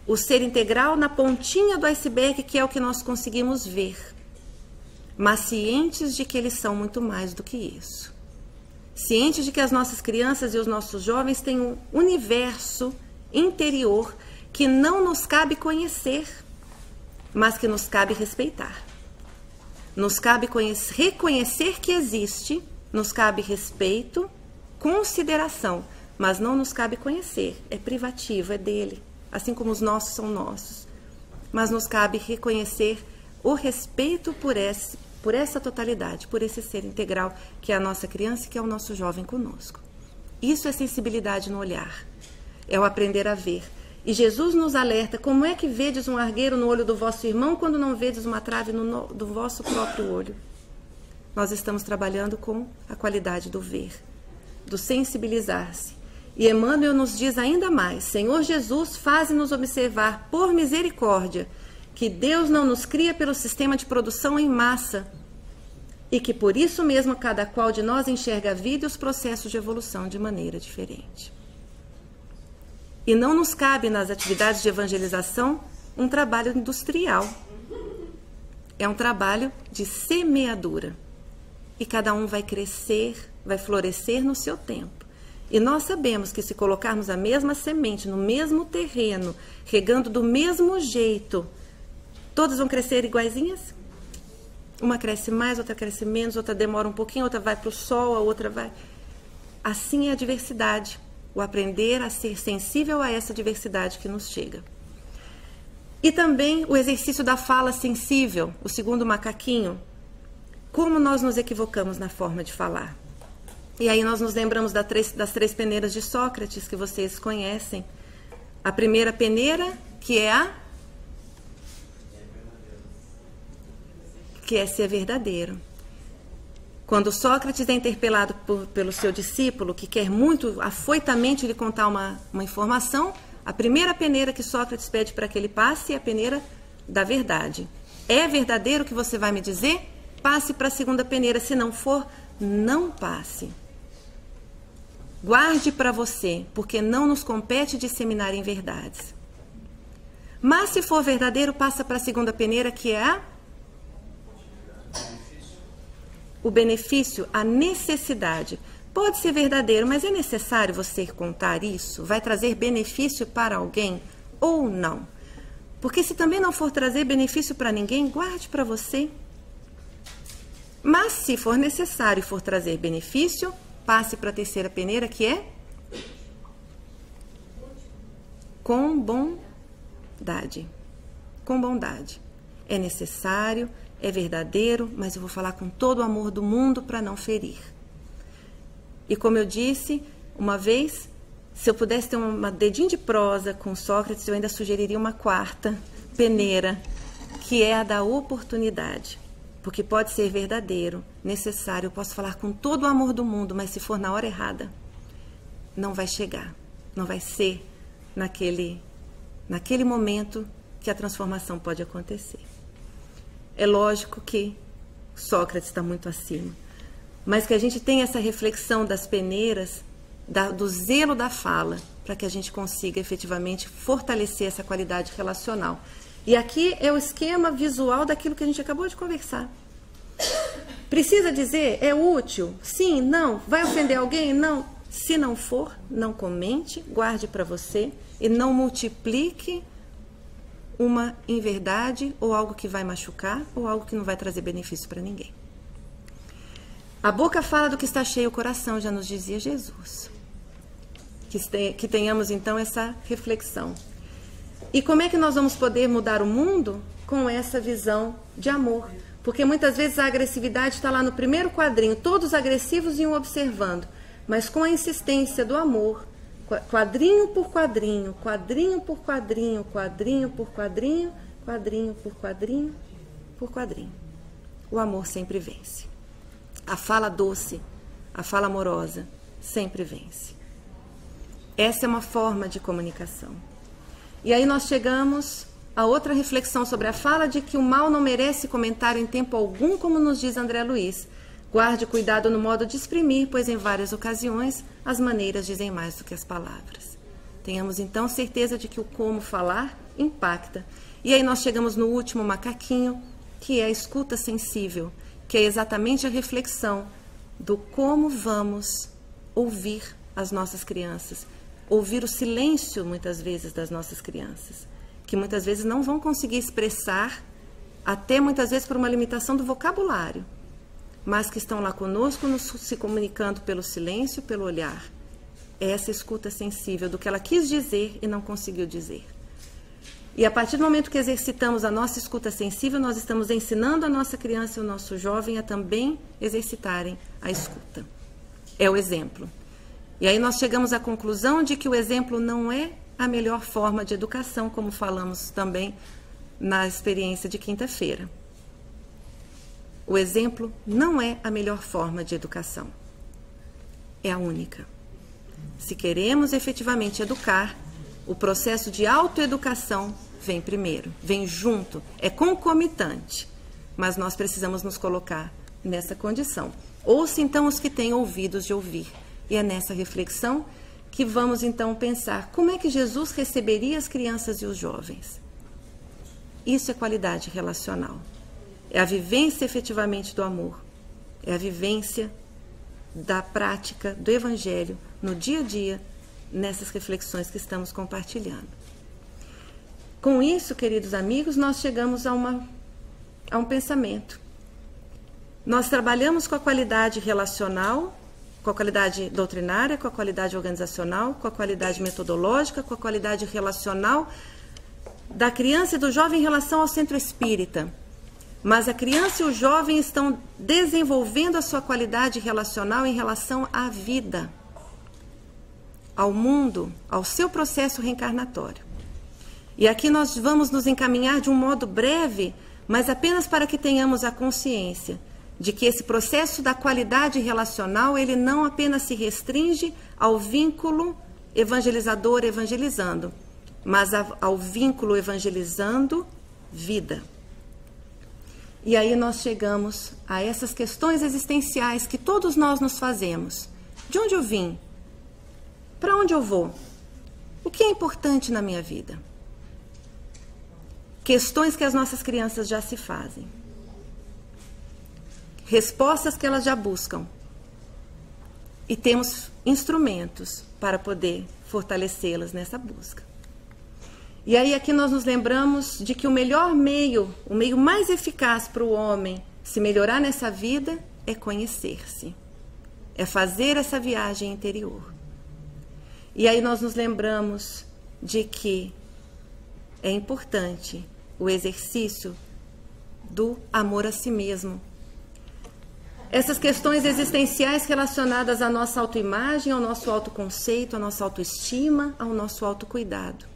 O ser integral na pontinha do iceberg, que é o que nós conseguimos ver. Mas cientes de que eles são muito mais do que isso. Cientes de que as nossas crianças e os nossos jovens têm um universo interior que não nos cabe conhecer, mas que nos cabe respeitar. Nos cabe reconhecer que existe, nos cabe respeito, consideração, mas não nos cabe conhecer. É privativo, é dele, assim como os nossos são nossos. Mas nos cabe reconhecer o respeito por essa totalidade, por esse ser integral que é a nossa criança e que é o nosso jovem conosco. Isso é sensibilidade no olhar, é o aprender a ver. E Jesus nos alerta: como é que vedes um argueiro no olho do vosso irmão quando não vedes uma trave do vosso próprio olho? Nós estamos trabalhando com a qualidade do ver, do sensibilizar-se. E Emmanuel nos diz ainda mais: Senhor Jesus, faze-nos observar, por misericórdia, que Deus não nos cria pelo sistema de produção em massa e que por isso mesmo cada qual de nós enxerga a vida e os processos de evolução de maneira diferente. E não nos cabe nas atividades de evangelização um trabalho industrial. É um trabalho de semeadura. E cada um vai crescer, vai florescer no seu tempo. E nós sabemos que se colocarmos a mesma semente no mesmo terreno, regando do mesmo jeito, todas vão crescer iguaizinhas? Uma cresce mais, outra cresce menos, outra demora um pouquinho, outra vai para o sol, a outra vai... Assim é a diversidade. O aprender a ser sensível a essa diversidade que nos chega. E também o exercício da fala sensível, o segundo macaquinho. Como nós nos equivocamos na forma de falar. E aí nós nos lembramos das três peneiras de Sócrates, que vocês conhecem. A primeira peneira, que é ser verdadeiro. Quando Sócrates é interpelado pelo seu discípulo, que quer muito afoitamente lhe contar uma informação, a primeira peneira que Sócrates pede para que ele passe é a peneira da verdade. É verdadeiro o que você vai me dizer? passe para a segunda peneira. Se não for, não passe. Guarde para você, porque não nos compete disseminar inverdades. Mas se for verdadeiro, passa para a segunda peneira, que é o benefício, a necessidade. Pode ser verdadeiro, mas é necessário você contar isso? Vai trazer benefício para alguém ou não? Porque se também não for trazer benefício para ninguém, guarde para você. Mas se for necessário e for trazer benefício, passe para a terceira peneira, que é com bondade. Com bondade. É necessário, é verdadeiro, mas eu vou falar com todo o amor do mundo para não ferir. E como eu disse, uma vez, se eu pudesse ter um dedinho de prosa com Sócrates, eu ainda sugeriria uma quarta peneira, que é a da oportunidade. Porque pode ser verdadeiro, necessário, eu posso falar com todo o amor do mundo, mas se for na hora errada, não vai chegar, não vai ser naquele momento que a transformação pode acontecer. É lógico que Sócrates está muito acima, mas que a gente tenha essa reflexão das peneiras, do zelo da fala, para que a gente consiga efetivamente fortalecer essa qualidade relacional. E aqui é o esquema visual daquilo que a gente acabou de conversar. Precisa dizer, é útil? Sim, não. Vai ofender alguém? Não. Se não for, não comente, guarde para você e não multiplique uma inverdade ou algo que vai machucar ou algo que não vai trazer benefício para ninguém. A boca fala do que está cheio o coração, já nos dizia Jesus. Que tenhamos então essa reflexão. E como é que nós vamos poder mudar o mundo? Com essa visão de amor. Porque muitas vezes a agressividade está lá no primeiro quadrinho, todos agressivos e um observando. Mas com a insistência do amor, quadrinho por quadrinho, quadrinho por quadrinho, quadrinho por quadrinho, quadrinho por quadrinho, por quadrinho. O amor sempre vence. A fala doce, a fala amorosa, sempre vence. Essa é uma forma de comunicação. E aí nós chegamos a outra reflexão sobre a fala de que o mal não merece comentário em tempo algum, como nos diz André Luiz. Guarde cuidado no modo de exprimir, pois em várias ocasiões as maneiras dizem mais do que as palavras. Tenhamos então certeza de que o como falar impacta. E aí nós chegamos no último macaquinho, que é a escuta sensível, que é exatamente a reflexão do como vamos ouvir as nossas crianças. Ouvir o silêncio, muitas vezes, das nossas crianças, que muitas vezes não vão conseguir expressar, até muitas vezes por uma limitação do vocabulário, mas que estão lá conosco, se comunicando pelo silêncio, pelo olhar. É essa escuta sensível do que ela quis dizer e não conseguiu dizer. E a partir do momento que exercitamos a nossa escuta sensível, nós estamos ensinando a nossa criança e o nosso jovem a também exercitarem a escuta. É o exemplo. E aí nós chegamos à conclusão de que o exemplo não é a melhor forma de educação, como falamos também na experiência de quinta-feira. O exemplo não é a melhor forma de educação. É a única. Se queremos efetivamente educar, o processo de autoeducação vem primeiro, vem junto, é concomitante. Mas nós precisamos nos colocar nessa condição. Ouça então os que têm ouvidos de ouvir. E é nessa reflexão que vamos então pensar como é que Jesus receberia as crianças e os jovens. Isso é qualidade relacional. É a vivência efetivamente do amor. É a vivência da prática do Evangelho no dia a dia, nessas reflexões que estamos compartilhando. Com isso, queridos amigos, nós chegamos a um pensamento. Nós trabalhamos com a qualidade relacional, com a qualidade doutrinária, com a qualidade organizacional, com a qualidade metodológica, com a qualidade relacional da criança e do jovem em relação ao centro espírita. Mas a criança e o jovem estão desenvolvendo a sua qualidade relacional em relação à vida, ao mundo, ao seu processo reencarnatório. E aqui nós vamos nos encaminhar de um modo breve, mas apenas para que tenhamos a consciência de que esse processo da qualidade relacional, ele não apenas se restringe ao vínculo evangelizador-evangelizando, mas ao vínculo evangelizando-vida. E aí nós chegamos a essas questões existenciais que todos nós nos fazemos. De onde eu vim? Para onde eu vou? O que é importante na minha vida? Questões que as nossas crianças já se fazem. Respostas que elas já buscam. E temos instrumentos para poder fortalecê-las nessa busca. E aí aqui nós nos lembramos de que o melhor meio, o meio mais eficaz para o homem se melhorar nessa vida é conhecer-se. É fazer essa viagem interior. E aí nós nos lembramos de que é importante o exercício do amor a si mesmo. Essas questões existenciais relacionadas à nossa autoimagem, ao nosso autoconceito, à nossa autoestima, ao nosso autocuidado.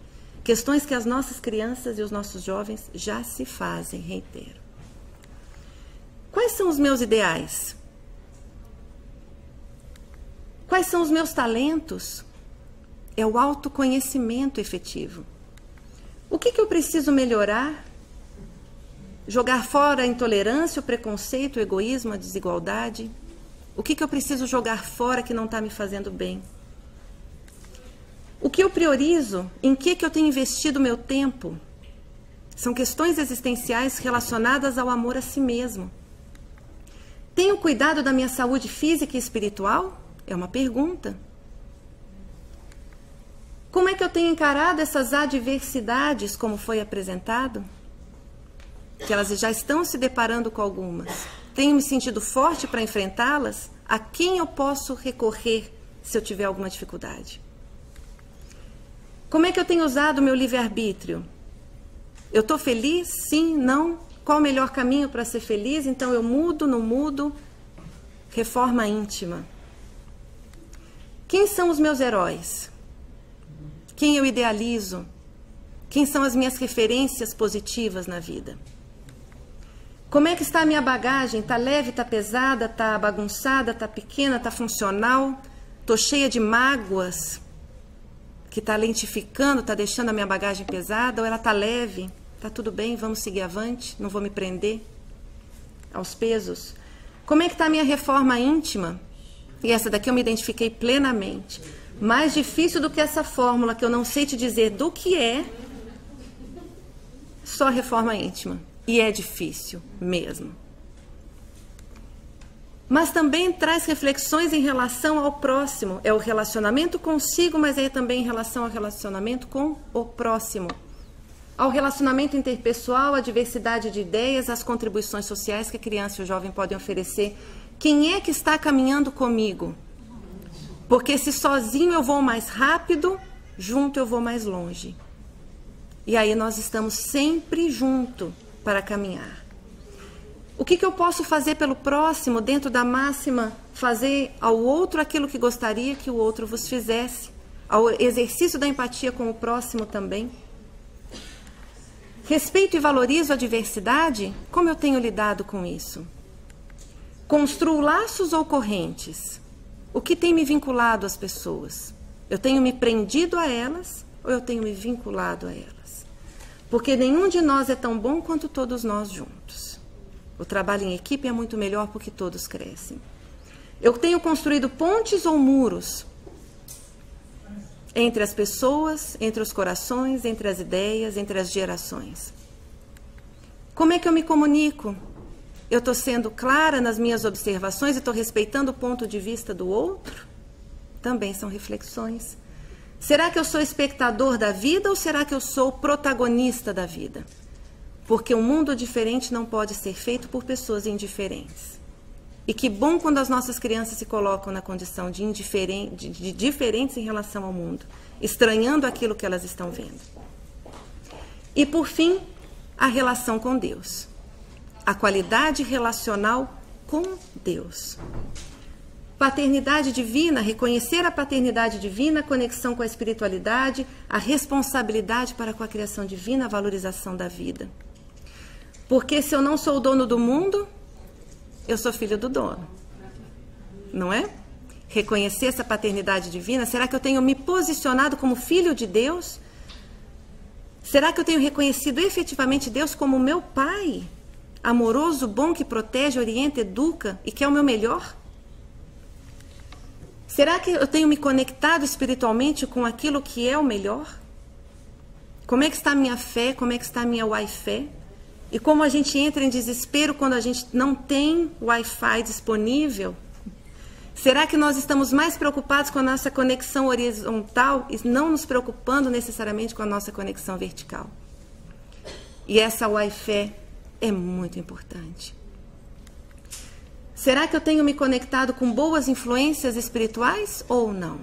Questões que as nossas crianças e os nossos jovens já se fazem, reitero. Quais são os meus ideais? Quais são os meus talentos? É o autoconhecimento efetivo. O que eu preciso melhorar? Jogar fora a intolerância, o preconceito, o egoísmo, a desigualdade? O que eu preciso jogar fora que não está me fazendo bem? O que eu priorizo? Em que eu tenho investido o meu tempo? São questões existenciais relacionadas ao amor a si mesmo. Tenho cuidado da minha saúde física e espiritual? É uma pergunta. Como é que eu tenho encarado essas adversidades, como foi apresentado? Que elas já estão se deparando com algumas. Tenho me sentido forte para enfrentá-las? A quem eu posso recorrer se eu tiver alguma dificuldade? Como é que eu tenho usado o meu livre-arbítrio? Eu estou feliz? Sim? Não? Qual o melhor caminho para ser feliz? Então eu mudo, não mudo? Reforma íntima. Quem são os meus heróis? Quem eu idealizo? Quem são as minhas referências positivas na vida? Como é que está a minha bagagem? Está leve, está pesada, está bagunçada, está pequena, está funcional? Estou cheia de mágoas que está lentificando, está deixando a minha bagagem pesada? Ou ela está leve? Está tudo bem, vamos seguir avante? Não vou me prender aos pesos? Como é que está a minha reforma íntima? E essa daqui eu me identifiquei plenamente. Mais difícil do que essa fórmula que eu não sei te dizer do que é, só reforma íntima. E é difícil mesmo. Mas também traz reflexões em relação ao próximo. É o relacionamento consigo, mas é também em relação ao relacionamento com o próximo. Ao relacionamento interpessoal, à diversidade de ideias, às contribuições sociais que a criança e o jovem podem oferecer. Quem é que está caminhando comigo? Porque se sozinho eu vou mais rápido, junto eu vou mais longe. E aí nós estamos sempre juntos para caminhar. O que eu posso fazer pelo próximo, dentro da máxima, fazer ao outro aquilo que gostaria que o outro vos fizesse? Ao exercício da empatia com o próximo também. Respeito e valorizo a diversidade? Como eu tenho lidado com isso? Construo laços ou correntes? O que tem me vinculado às pessoas? Eu tenho me prendido a elas ou eu tenho me vinculado a elas? Porque nenhum de nós é tão bom quanto todos nós juntos. O trabalho em equipe é muito melhor porque todos crescem. Eu tenho construído pontes ou muros entre as pessoas, entre os corações, entre as ideias, entre as gerações. Como é que eu me comunico? Eu estou sendo clara nas minhas observações e estou respeitando o ponto de vista do outro? Também são reflexões. Será que eu sou espectador da vida ou será que eu sou protagonista da vida? Porque um mundo diferente não pode ser feito por pessoas indiferentes. E que bom quando as nossas crianças se colocam na condição de diferentes em relação ao mundo, estranhando aquilo que elas estão vendo. E por fim, a relação com Deus. A qualidade relacional com Deus. Paternidade divina, reconhecer a paternidade divina, a conexão com a espiritualidade, a responsabilidade para com a criação divina, a valorização da vida. Porque se eu não sou o dono do mundo, eu sou filho do dono. Não é? Reconhecer essa paternidade divina, será que eu tenho me posicionado como filho de Deus? Será que eu tenho reconhecido efetivamente Deus como meu pai? amoroso, bom, que protege, orienta, educa e quer o meu melhor? Será que eu tenho me conectado espiritualmente com aquilo que é o melhor? Como é que está a minha fé? Como é que está a minha Wi-Fi? E como a gente entra em desespero quando a gente não tem Wi-Fi disponível? Será que nós estamos mais preocupados com a nossa conexão horizontal e não nos preocupando necessariamente com a nossa conexão vertical? E essa Wi-Fi é muito importante. Será que eu tenho me conectado com boas influências espirituais ou não?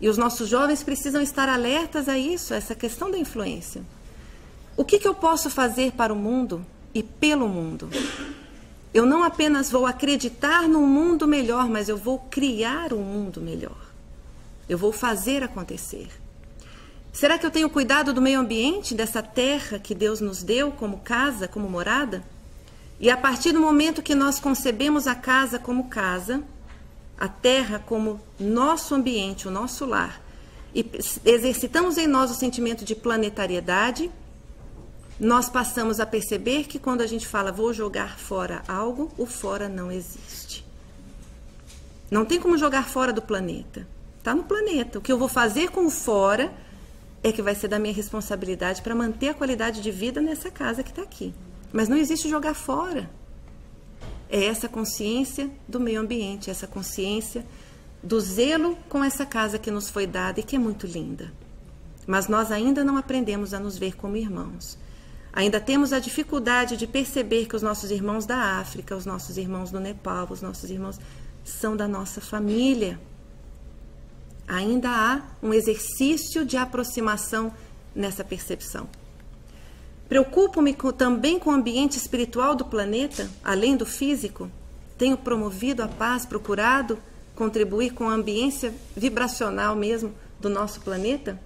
E os nossos jovens precisam estar alertas a isso, a essa questão da influência. O que eu posso fazer para o mundo e pelo mundo? Eu não apenas vou acreditar num mundo melhor, mas eu vou criar um mundo melhor. Eu vou fazer acontecer. Será que eu tenho cuidado do meio ambiente, dessa terra que Deus nos deu como casa, como morada? E a partir do momento que nós concebemos a casa como casa, a terra como nosso ambiente, o nosso lar, e exercitamos em nós o sentimento de planetariedade, nós passamos a perceber que quando a gente fala vou jogar fora algo, o fora não existe. Não tem como jogar fora do planeta. Está no planeta. O que eu vou fazer com o fora é que vai ser da minha responsabilidade para manter a qualidade de vida nessa casa que está aqui. Mas não existe jogar fora. É essa consciência do meio ambiente, essa consciência do zelo com essa casa que nos foi dada e que é muito linda. Mas nós ainda não aprendemos a nos ver como irmãos. Ainda temos a dificuldade de perceber que os nossos irmãos da África, os nossos irmãos do Nepal, os nossos irmãos são da nossa família. Ainda há um exercício de aproximação nessa percepção. Preocupo-me também com o ambiente espiritual do planeta, além do físico. Tenho promovido a paz, procurado contribuir com a ambiência vibracional mesmo do nosso planeta?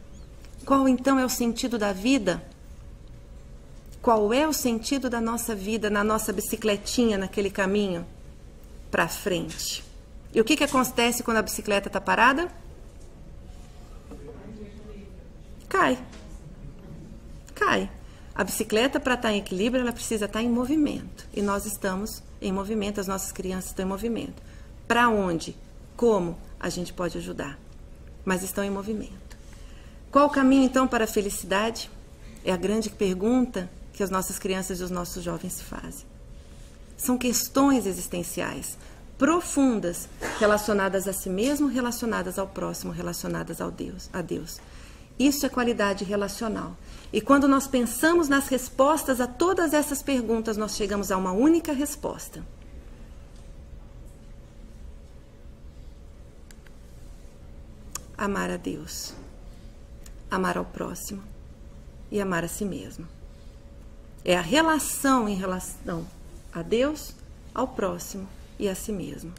Qual então é o sentido da vida? Qual é o sentido da nossa vida na nossa bicicletinha, naquele caminho para frente? E o que acontece quando a bicicleta está parada? Cai. A bicicleta, para estar em equilíbrio, ela precisa estar em movimento. E nós estamos em movimento, as nossas crianças estão em movimento. Para onde? Como a gente pode ajudar? Mas estão em movimento. Qual o caminho, então, para a felicidade? É a grande pergunta que as nossas crianças e os nossos jovens se fazem. São questões existenciais, profundas, relacionadas a si mesmo, relacionadas ao próximo, relacionadas a Deus. Isso é qualidade relacional. E quando nós pensamos nas respostas a todas essas perguntas, nós chegamos a uma única resposta. Amar a Deus, amar ao próximo e amar a si mesmo. É a relação em relação a Deus, ao próximo e a si mesmo.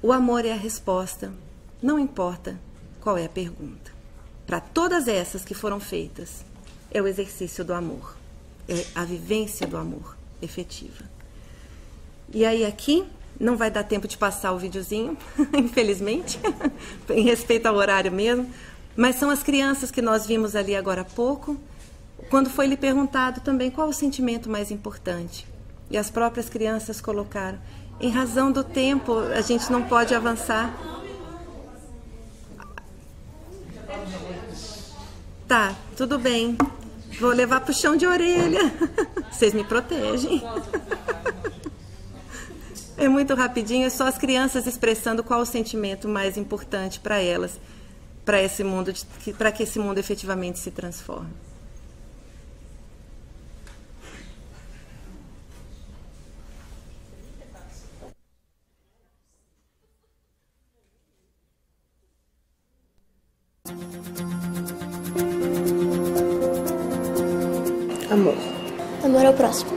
O amor é a resposta, não importa qual é a pergunta. Para todas essas que foram feitas, é o exercício do amor, é a vivência do amor efetiva. E aí aqui, não vai dar tempo de passar o videozinho, infelizmente, em respeito ao horário mesmo, mas são as crianças que nós vimos ali agora há pouco, quando foi lhe perguntado também qual o sentimento mais importante. E as próprias crianças colocaram, em razão do tempo, a gente não pode avançar. Tá, tudo bem. Vou levar pro chão de orelha. Vocês me protegem. É muito rapidinho, é só as crianças expressando qual o sentimento mais importante para elas, para esse mundo, para que esse mundo efetivamente se transforme. Amor. Amor ao próximo.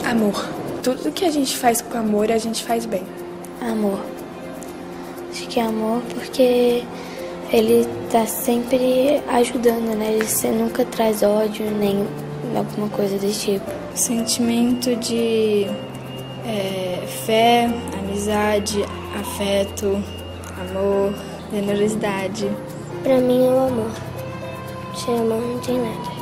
Amor. Tudo que a gente faz com amor, a gente faz bem. Amor. Acho que é amor porque ele tá sempre ajudando, né? Ele nunca traz ódio, nem alguma coisa desse tipo. Sentimento de fé, amizade, afeto, amor, generosidade. Pra mim é o amor. Sem amor não tem nada.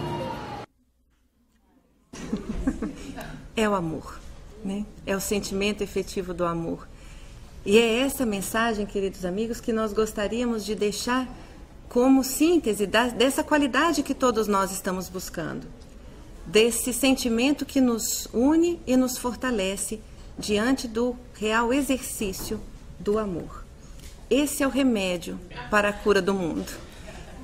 é o amor, né? É o sentimento efetivo do amor. E é essa mensagem, queridos amigos, que nós gostaríamos de deixar como síntese dessa qualidade que todos nós estamos buscando, desse sentimento que nos une e nos fortalece diante do real exercício do amor. Esse é o remédio para a cura do mundo.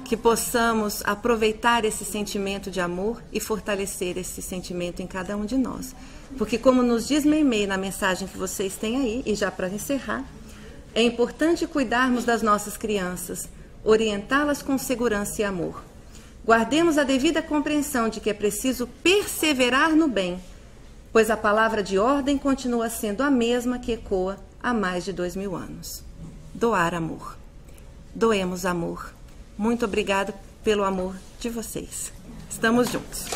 Que possamos aproveitar esse sentimento de amor e fortalecer esse sentimento em cada um de nós. Porque, como nos diz Meimei na mensagem que vocês têm aí, e já para encerrar, é importante cuidarmos das nossas crianças, orientá-las com segurança e amor. Guardemos a devida compreensão de que é preciso perseverar no bem, pois a palavra de ordem continua sendo a mesma que ecoa há mais de 2000 anos. Doar amor. Doemos amor. Muito obrigado pelo amor de vocês. Estamos juntos.